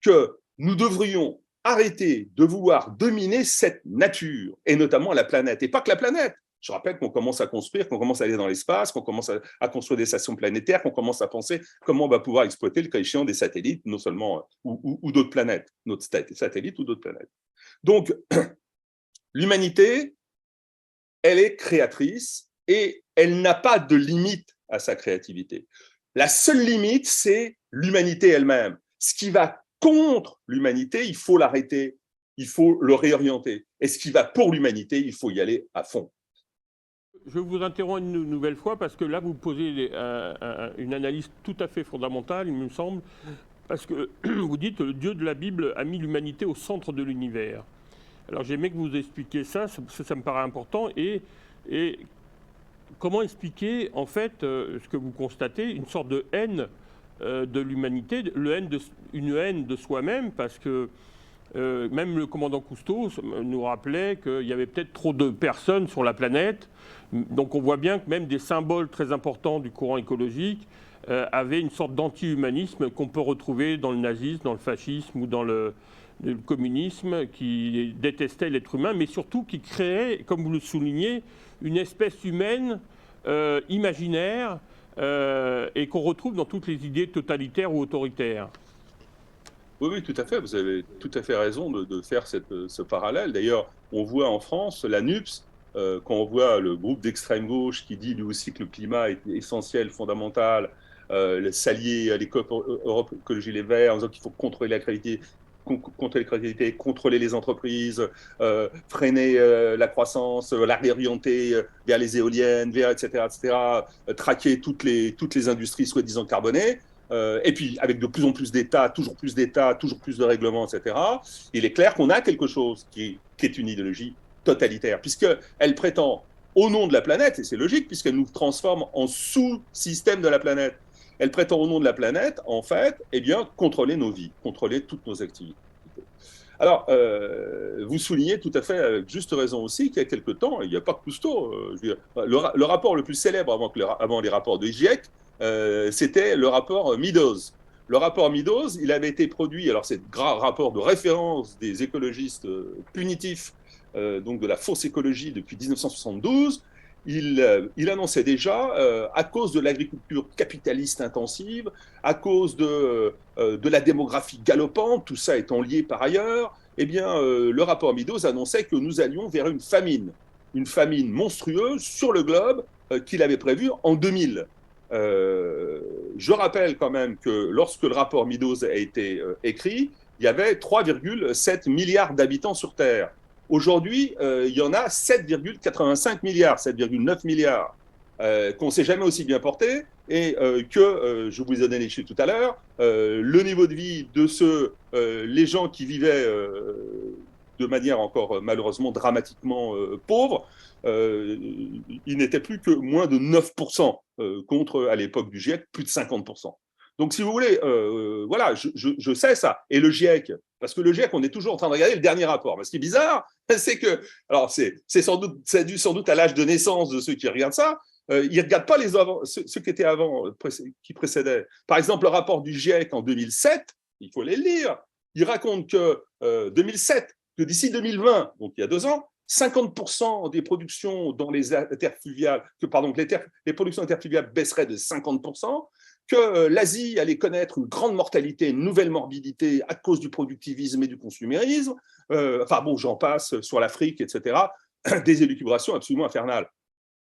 [SPEAKER 2] que nous devrions arrêter de vouloir dominer cette nature, et notamment la planète. Et pas que la planète. Je rappelle qu'on commence à construire, qu'on commence à aller dans l'espace, qu'on commence à construire des stations planétaires, qu'on commence à penser comment on va pouvoir exploiter le cas échéant des satellites, non seulement, ou d'autres planètes, notre satellite ou d'autres planètes. Donc, l'humanité, elle est créatrice et elle n'a pas de limite à sa créativité. La seule limite, c'est l'humanité elle-même. Ce qui va contre l'humanité, il faut l'arrêter, il faut le réorienter. Et ce qui va pour l'humanité, il faut y aller à fond.
[SPEAKER 1] Je vous interromps une nouvelle fois parce que là, vous posez une analyse tout à fait fondamentale, il me semble, parce que vous dites que le Dieu de la Bible a mis l'humanité au centre de l'univers. Alors j'aimais que vous expliquiez ça, ça me paraît important, et comment expliquer en fait ce que vous constatez, une sorte de haine de l'humanité, une haine de soi-même, parce que même le commandant Cousteau nous rappelait qu'il y avait peut-être trop de personnes sur la planète. Donc on voit bien que même des symboles très importants du courant écologique avaient une sorte d'anti-humanisme qu'on peut retrouver dans le nazisme, dans le fascisme ou dans le communisme, qui détestait l'être humain, mais surtout qui créait, comme vous le soulignez, une espèce humaine imaginaire et qu'on retrouve dans toutes les idées totalitaires ou autoritaires.
[SPEAKER 2] Oui, oui, tout à fait. Vous avez tout à fait raison de faire ce parallèle. D'ailleurs, on voit en France la NUPS, quand on voit le groupe d'extrême gauche qui dit lui aussi que le climat est essentiel, fondamental, s'allier à l'Europe Écologie Les Verts en disant qu'il faut contrôler la créativité, contrôler les entreprises, freiner la croissance, la réorienter vers les éoliennes, etc., traquer toutes les industries soi-disant carbonées. Et puis, avec de plus en plus d'États, toujours plus de règlements, etc., il est clair qu'on a quelque chose qui est une idéologie totalitaire, puisqu'elle prétend, au nom de la planète, et c'est logique, puisqu'elle nous transforme en sous-système de la planète, elle prétend au nom de la planète, en fait, eh bien, contrôler nos vies, contrôler toutes nos activités. Alors, vous soulignez tout à fait, avec juste raison aussi, qu'il y a quelque temps, il n'y a pas que Cousteau, le rapport le plus célèbre avant les rapports de GIEC, c'était le rapport Meadows. Le rapport Meadows, il avait été produit, alors c'est le rapport de référence des écologistes punitifs, donc de la fausse écologie depuis 1972. Il annonçait déjà, à cause de l'agriculture capitaliste intensive, à cause de la démographie galopante, tout ça étant lié par ailleurs, eh bien, le rapport Meadows annonçait que nous allions vers une famine monstrueuse sur le globe qu'il avait prévue en 2000. Je rappelle quand même que lorsque le rapport Meadows a été écrit, il y avait 3,7 milliards d'habitants sur Terre. Aujourd'hui, il y en a 7,85 milliards, 7,9 milliards, qu'on ne s'est jamais aussi bien porté, et je vous ai donné les chiffres tout à l'heure, le niveau de vie de les gens qui vivaient de manière encore malheureusement dramatiquement pauvre, il n'était plus que moins de 9%, contre, à l'époque du GIEC, plus de 50%. Donc, si vous voulez, voilà, je sais ça. Et le GIEC, parce que le GIEC, on est toujours en train de regarder le dernier rapport. Mais ce qui est bizarre, c'est que, alors c'est dû sans doute à l'âge de naissance de ceux qui regardent ça, ils ne regardent pas ceux qui étaient avant, qui précédaient. Par exemple, le rapport du GIEC en 2007, il faut les lire. Il raconte que 2007, que d'ici 2020, donc il y a 2 ans, 50% des productions dans les terres fluviales, que les productions interfluviales baisseraient de 50%, que l'Asie allait connaître une grande mortalité, une nouvelle morbidité à cause du productivisme et du consumérisme. Enfin bon, j'en passe, sur l'Afrique, etc. Des élucubrations absolument infernales.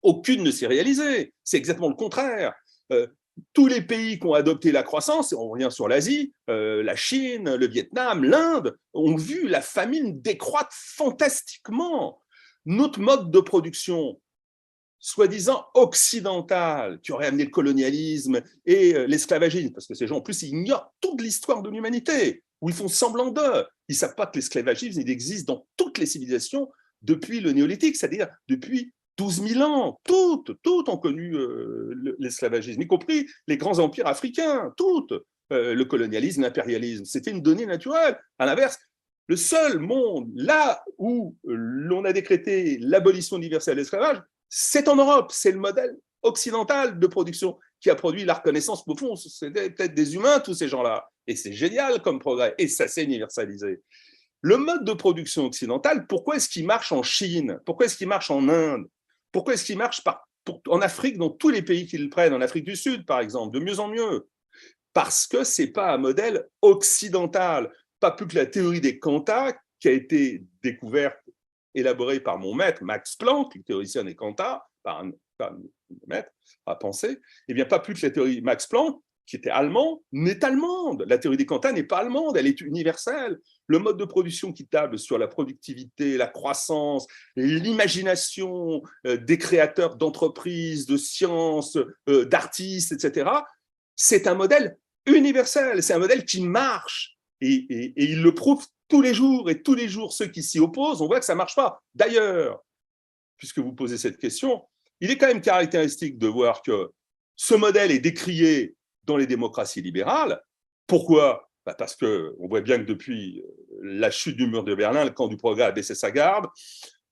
[SPEAKER 2] Aucune ne s'est réalisée. C'est exactement le contraire. Tous les pays qui ont adopté la croissance, et on revient sur l'Asie, la Chine, le Vietnam, l'Inde, ont vu la famine décroître fantastiquement. Notre mode de production, soi-disant occidental, qui aurait amené le colonialisme et l'esclavagisme, parce que ces gens, en plus, ils ignorent toute l'histoire de l'humanité, où ils font semblant d'eux. Ils ne savent pas que l'esclavagisme, il existe dans toutes les civilisations depuis le néolithique, c'est-à-dire depuis 12 000 ans. Toutes ont connu l'esclavagisme, y compris les grands empires africains, toutes. Le colonialisme, l'impérialisme, c'était une donnée naturelle. À l'inverse, le seul monde, là où l'on a décrété l'abolition universelle de l'esclavage, c'est en Europe, c'est le modèle occidental de production qui a produit la reconnaissance. Au fond, c'était peut-être des humains, tous ces gens-là. Et c'est génial comme progrès, et ça s'est universalisé. Le mode de production occidental, pourquoi est-ce qu'il marche en Chine? Pourquoi est-ce qu'il marche en Inde? Pourquoi est-ce qu'il marche en Afrique, dans tous les pays qui le prennent, en Afrique du Sud, par exemple, de mieux en mieux? Parce que ce n'est pas un modèle occidental, pas plus que la théorie des quantas, qui a été découverte, élaborée par mon maître, Max Planck, le théoricien des quantas, par un maître à penser, et bien pas plus que la théorie Max Planck, qui était allemand, n'est allemande. La théorie des quantas n'est pas allemande, elle est universelle. Le mode de production qui table sur la productivité, la croissance, l'imagination des créateurs d'entreprises, de sciences, d'artistes, etc., c'est un modèle universel, c'est un modèle qui marche. Et il le prouve tous les jours, et tous les jours, ceux qui s'y opposent, on voit que ça ne marche pas. D'ailleurs, puisque vous posez cette question, il est quand même caractéristique de voir que ce modèle est décrié dans les démocraties libérales. Pourquoi? Parce qu'on voit bien que depuis la chute du mur de Berlin, le camp du progrès a baissé sa garde.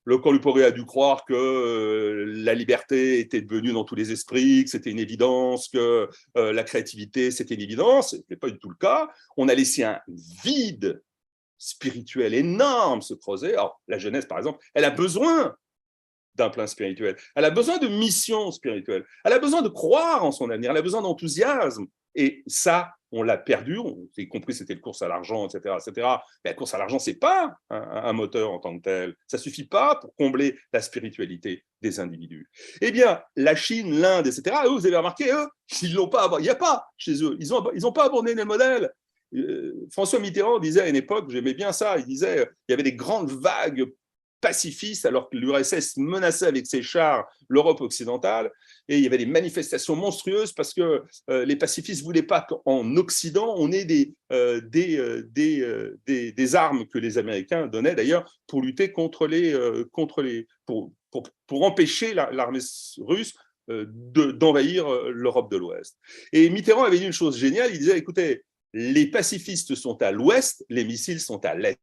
[SPEAKER 2] Le camp du progrès a dû croire que la liberté était devenue dans tous les esprits, que c'était une évidence, que la créativité, c'était une évidence. Ce n'est pas du tout le cas. On a laissé un vide spirituel énorme se creuser. Alors, la jeunesse, par exemple, elle a besoin d'un plein spirituel. Elle a besoin de mission spirituelle. Elle a besoin de croire en son avenir. Elle a besoin d'enthousiasme. Et ça, on l'a perdu. Y compris, c'était le course à l'argent, etc., etc. Mais la course à l'argent, c'est pas un moteur en tant que tel. Ça suffit pas pour combler la spiritualité des individus. Eh bien, la Chine, l'Inde, etc., eux, vous avez remarqué, eux, ils l'ont pas. Il n'y a pas chez eux. Ils ont pas abandonné le modèle. François Mitterrand disait à une époque, j'aimais bien ça, il disait il y avait des grandes vagues pacifistes alors que l'URSS menaçait avec ses chars l'Europe occidentale, et il y avait des manifestations monstrueuses parce que les pacifistes ne voulaient pas qu'en Occident on ait des armes que les Américains donnaient d'ailleurs pour lutter pour empêcher l'armée russe d'envahir l'Europe de l'Ouest. Et Mitterrand avait dit une chose géniale, il disait écoutez, les pacifistes sont à l'ouest, les missiles sont à l'est.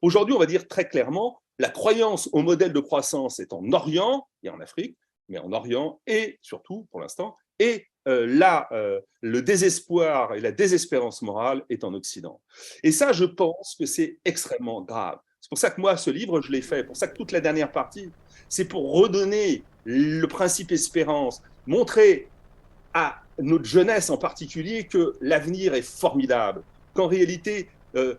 [SPEAKER 2] Aujourd'hui, on va dire très clairement, la croyance au modèle de croissance est en Orient et en Afrique, mais en Orient et surtout, pour l'instant, et le désespoir et la désespérance morale est en Occident. Et ça, je pense que c'est extrêmement grave. C'est pour ça que moi, ce livre, je l'ai fait. Pour ça que toute la dernière partie, c'est pour redonner le principe espérance, montrer à notre jeunesse en particulier que l'avenir est formidable, qu'en réalité, vous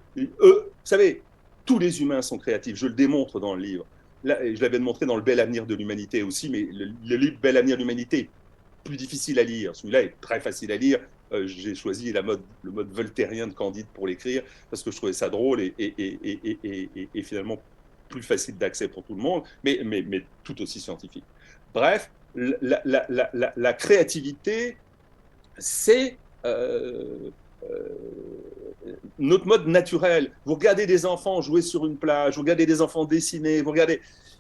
[SPEAKER 2] savez, tous les humains sont créatifs, je le démontre dans le livre. Là, je l'avais montré dans Le Bel Avenir de l'Humanité aussi, mais le livre Bel Avenir de l'Humanité plus difficile à lire. Celui-là est très facile à lire. J'ai choisi le mode voltairien de Candide pour l'écrire parce que je trouvais ça drôle et finalement plus facile d'accès pour tout le monde, mais tout aussi scientifique. Bref, la créativité, c'est notre mode naturel. Vous regardez des enfants jouer sur une plage, vous regardez des enfants dessiner,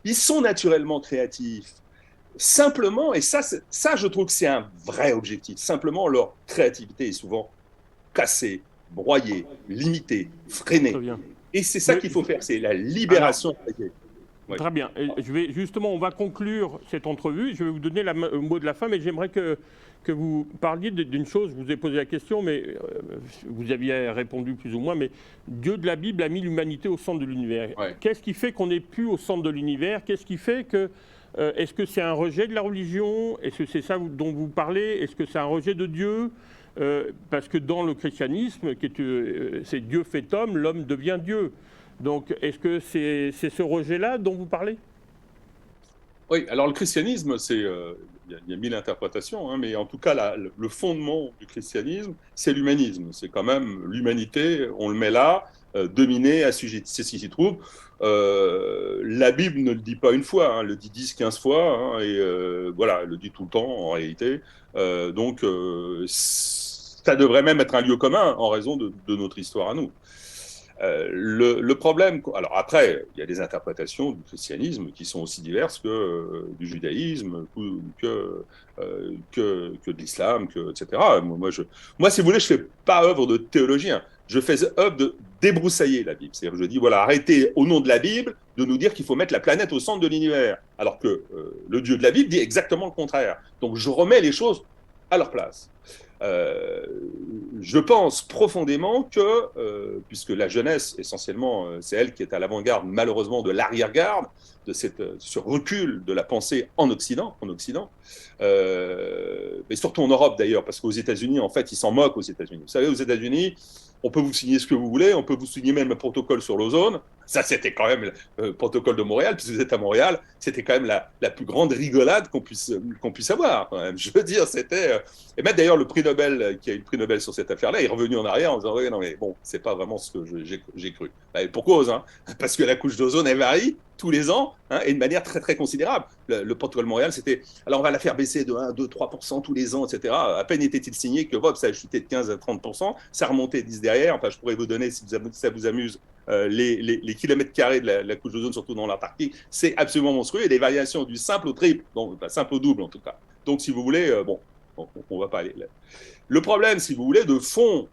[SPEAKER 2] ils sont naturellement créatifs. Simplement, et ça, je trouve que c'est un vrai objectif, simplement leur créativité est souvent cassée, broyée, limitée, freinée. Et c'est ça qu'il faut faire, c'est la libération.
[SPEAKER 1] Ouais. Très bien. Justement, on va conclure cette entrevue. Je vais vous donner le mot de la fin, mais j'aimerais que vous parliez d'une chose. Je vous ai posé la question, mais vous aviez répondu plus ou moins. Mais Dieu de la Bible a mis l'humanité au centre de l'univers. Ouais. Qu'est-ce qui fait qu'on n'est plus au centre de l'univers? Qu'est-ce qui fait que... est-ce que c'est un rejet de la religion? Est-ce que c'est ça dont vous parlez? Est-ce que c'est un rejet de Dieu? Parce que dans le christianisme, c'est Dieu fait homme, l'homme devient Dieu. Donc, est-ce que c'est ce rejet-là dont vous parlez?
[SPEAKER 2] Oui, alors le christianisme, il y a 1000 interprétations, hein, mais en tout cas, le fondement du christianisme, c'est l'humanisme. C'est quand même l'humanité, on le met là, dominée, assujettie, c'est ce qui s'y trouve. La Bible ne le dit pas une fois, hein, elle le dit 10, 15 fois, hein, et voilà, elle le dit tout le temps en réalité. Donc, ça devrait même être un lieu commun en raison de notre histoire à nous. Le problème, alors après, il y a des interprétations du christianisme qui sont aussi diverses que du judaïsme, que de l'islam, etc. Moi, si vous voulez, je ne fais pas œuvre de théologien. Je fais œuvre de débroussailler la Bible. C'est-à-dire, je dis, voilà, arrêtez au nom de la Bible de nous dire qu'il faut mettre la planète au centre de l'univers, alors que le Dieu de la Bible dit exactement le contraire. Donc, je remets les choses à leur place. Je pense profondément que, puisque la jeunesse, essentiellement, c'est elle qui est à l'avant-garde, malheureusement, de l'arrière-garde, de ce recul de la pensée en Occident, mais surtout en Europe d'ailleurs, parce qu'aux États-Unis, en fait, ils s'en moquent aux États-Unis. Vous savez, aux États-Unis, on peut vous signer ce que vous voulez, on peut vous signer même le protocole sur l'ozone. Ça, c'était quand même le protocole de Montréal, puisque vous êtes à Montréal, c'était quand même la plus grande rigolade qu'on puisse avoir. Quand même. Je veux dire, c'était... Et même d'ailleurs, le prix Nobel, qui a eu le prix Nobel sur cette affaire-là, est revenu en arrière en disant « Non, mais bon, c'est pas vraiment ce que j'ai cru. » Et pour cause, hein, parce que la couche d'ozone, elle varie tous les ans, hein, et de manière très, très considérable. Le protocole Montréal, c'était... Alors, on va la faire baisser de 1, 2, 3% tous les ans, etc. À peine était-il signé que hop, ça a chuté de 15 à 30%, ça remontait 10 derrière. Enfin, je pourrais vous donner, si ça vous amuse, les kilomètres carrés de la couche d'ozone, surtout dans l'Antarctique, c'est absolument monstrueux. Et des variations du simple au triple, donc simple au double en tout cas. Donc, si vous voulez, on ne va pas aller là. Le problème, si vous voulez, de fond,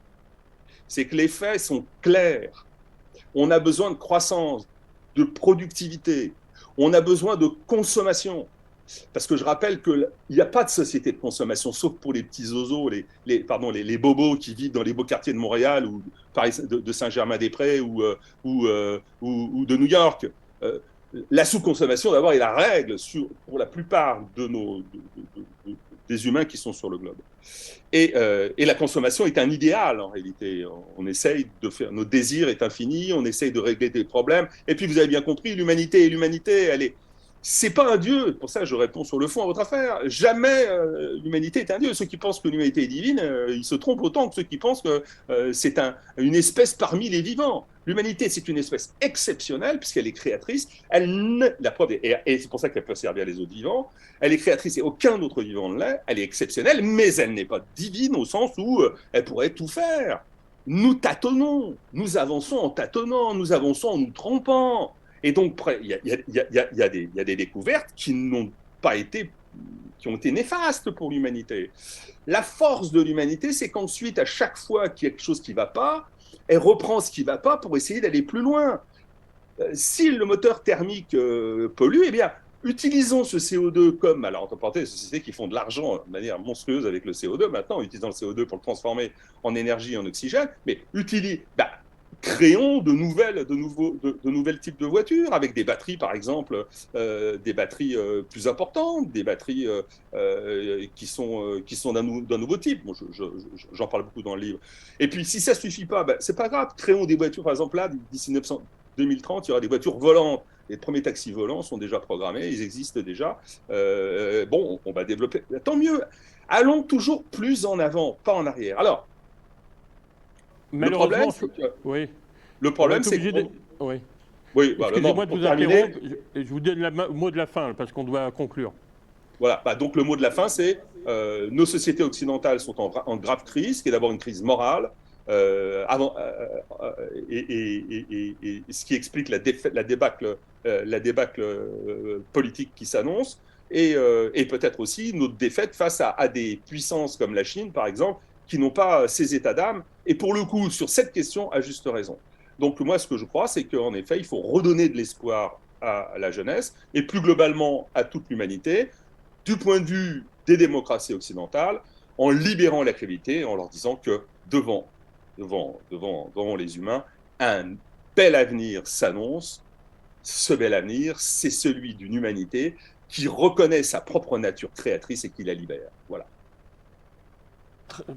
[SPEAKER 2] c'est que les faits sont clairs. On a besoin de croissance, de productivité. On a besoin de consommation. Parce que je rappelle qu'il n'y a pas de société de consommation, sauf pour les petits zozos, les bobos qui vivent dans les beaux quartiers de Montréal ou de Saint-Germain-des-Prés ou de New York. La sous-consommation, d'abord, est la règle pour la plupart des humains qui sont sur le globe. Et la consommation est un idéal, en réalité. On essaye de faire... Notre désir est infini, on essaye de régler des problèmes. Et puis, vous avez bien compris, l'humanité, elle est... C'est pas un dieu, pour ça je réponds sur le fond à votre affaire. Jamais l'humanité est un dieu. Ceux qui pensent que l'humanité est divine, ils se trompent autant que ceux qui pensent que c'est une espèce parmi les vivants. L'humanité, c'est une espèce exceptionnelle puisqu'elle est créatrice. La preuve, et c'est pour ça qu'elle peut servir les autres vivants. Elle est créatrice et aucun autre vivant ne l'est. Elle est exceptionnelle, mais elle n'est pas divine au sens où elle pourrait tout faire. Nous tâtonnons, nous avançons en tâtonnant, nous avançons en nous trompant. Et donc, il y a des découvertes qui ont été néfastes pour l'humanité. La force de l'humanité, c'est qu'ensuite, à chaque fois qu'il y a quelque chose qui ne va pas, elle reprend ce qui ne va pas pour essayer d'aller plus loin. Si le moteur thermique pollue, eh bien, utilisons ce CO2 comme, alors entre parenthèses, des sociétés qui font de l'argent de manière monstrueuse avec le CO2, maintenant, utilisant le CO2 pour le transformer en énergie et en oxygène, mais créons de nouvelles types de voitures avec des batteries, par exemple, des batteries plus importantes, des batteries qui sont d'un nouveau type. Bon, j'en parle beaucoup dans le livre. Et puis, si ça ne suffit pas, c'est pas grave. Créons des voitures, par exemple, là, d'ici 2030, il y aura des voitures volantes. Les premiers taxis volants sont déjà programmés, ils existent déjà. Bon, on va développer. Tant mieux. Allons toujours plus en avant, pas en arrière. Alors, le problème,
[SPEAKER 1] Malheureusement,
[SPEAKER 2] c'est que
[SPEAKER 1] oui,
[SPEAKER 2] le
[SPEAKER 1] on va
[SPEAKER 2] problème,
[SPEAKER 1] être
[SPEAKER 2] c'est que
[SPEAKER 1] obligé de... Oui.
[SPEAKER 2] oui, bah, non,
[SPEAKER 1] Excusez-moi de
[SPEAKER 2] pour
[SPEAKER 1] vous
[SPEAKER 2] terminer,
[SPEAKER 1] interrompre, je vous donne le mot de la fin, parce qu'on doit conclure.
[SPEAKER 2] voilà. Bah, donc le mot de la fin, c'est nos sociétés occidentales sont en grave crise, qui est d'abord une crise morale, et ce qui explique la débâcle politique qui s'annonce, et peut-être aussi notre défaite face à des puissances comme la Chine, par exemple, qui n'ont pas ces états d'âme, et pour le coup, sur cette question, à juste raison. Donc moi, ce que je crois, c'est qu'en effet, il faut redonner de l'espoir à la jeunesse, et plus globalement à toute l'humanité, du point de vue des démocraties occidentales, en libérant la créativité, en leur disant que devant les humains, un bel avenir s'annonce. Ce bel avenir, c'est celui d'une humanité qui reconnaît sa propre nature créatrice et qui la libère. Voilà.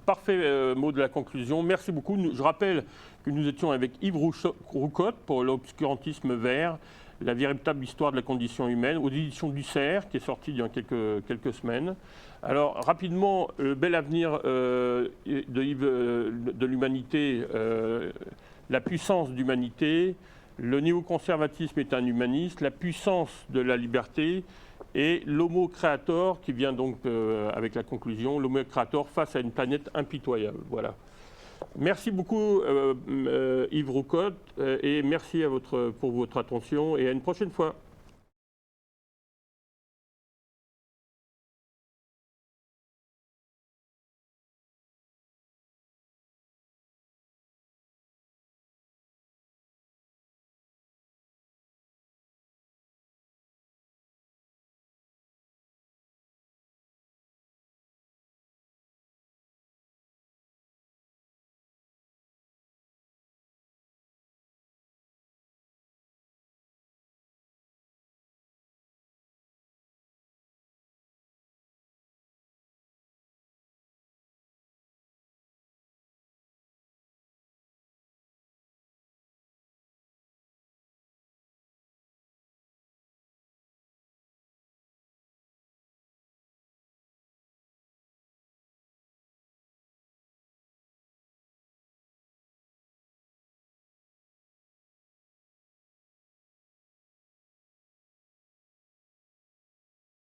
[SPEAKER 1] Parfait mot de la conclusion. Merci beaucoup. Je rappelle que nous étions avec Yves Roucotte pour l'obscurantisme vert, la véritable histoire de la condition humaine, aux éditions du Cerf, qui est sorti il y a quelques semaines. Alors, rapidement, le bel avenir de l'humanité, la puissance d'humanité, le néoconservatisme est un humaniste, la puissance de la liberté et l'homo creator, qui vient donc avec la conclusion, l'homo creator face à une planète impitoyable. Voilà. Merci beaucoup Yves Roucotte et merci pour votre attention et à une prochaine fois.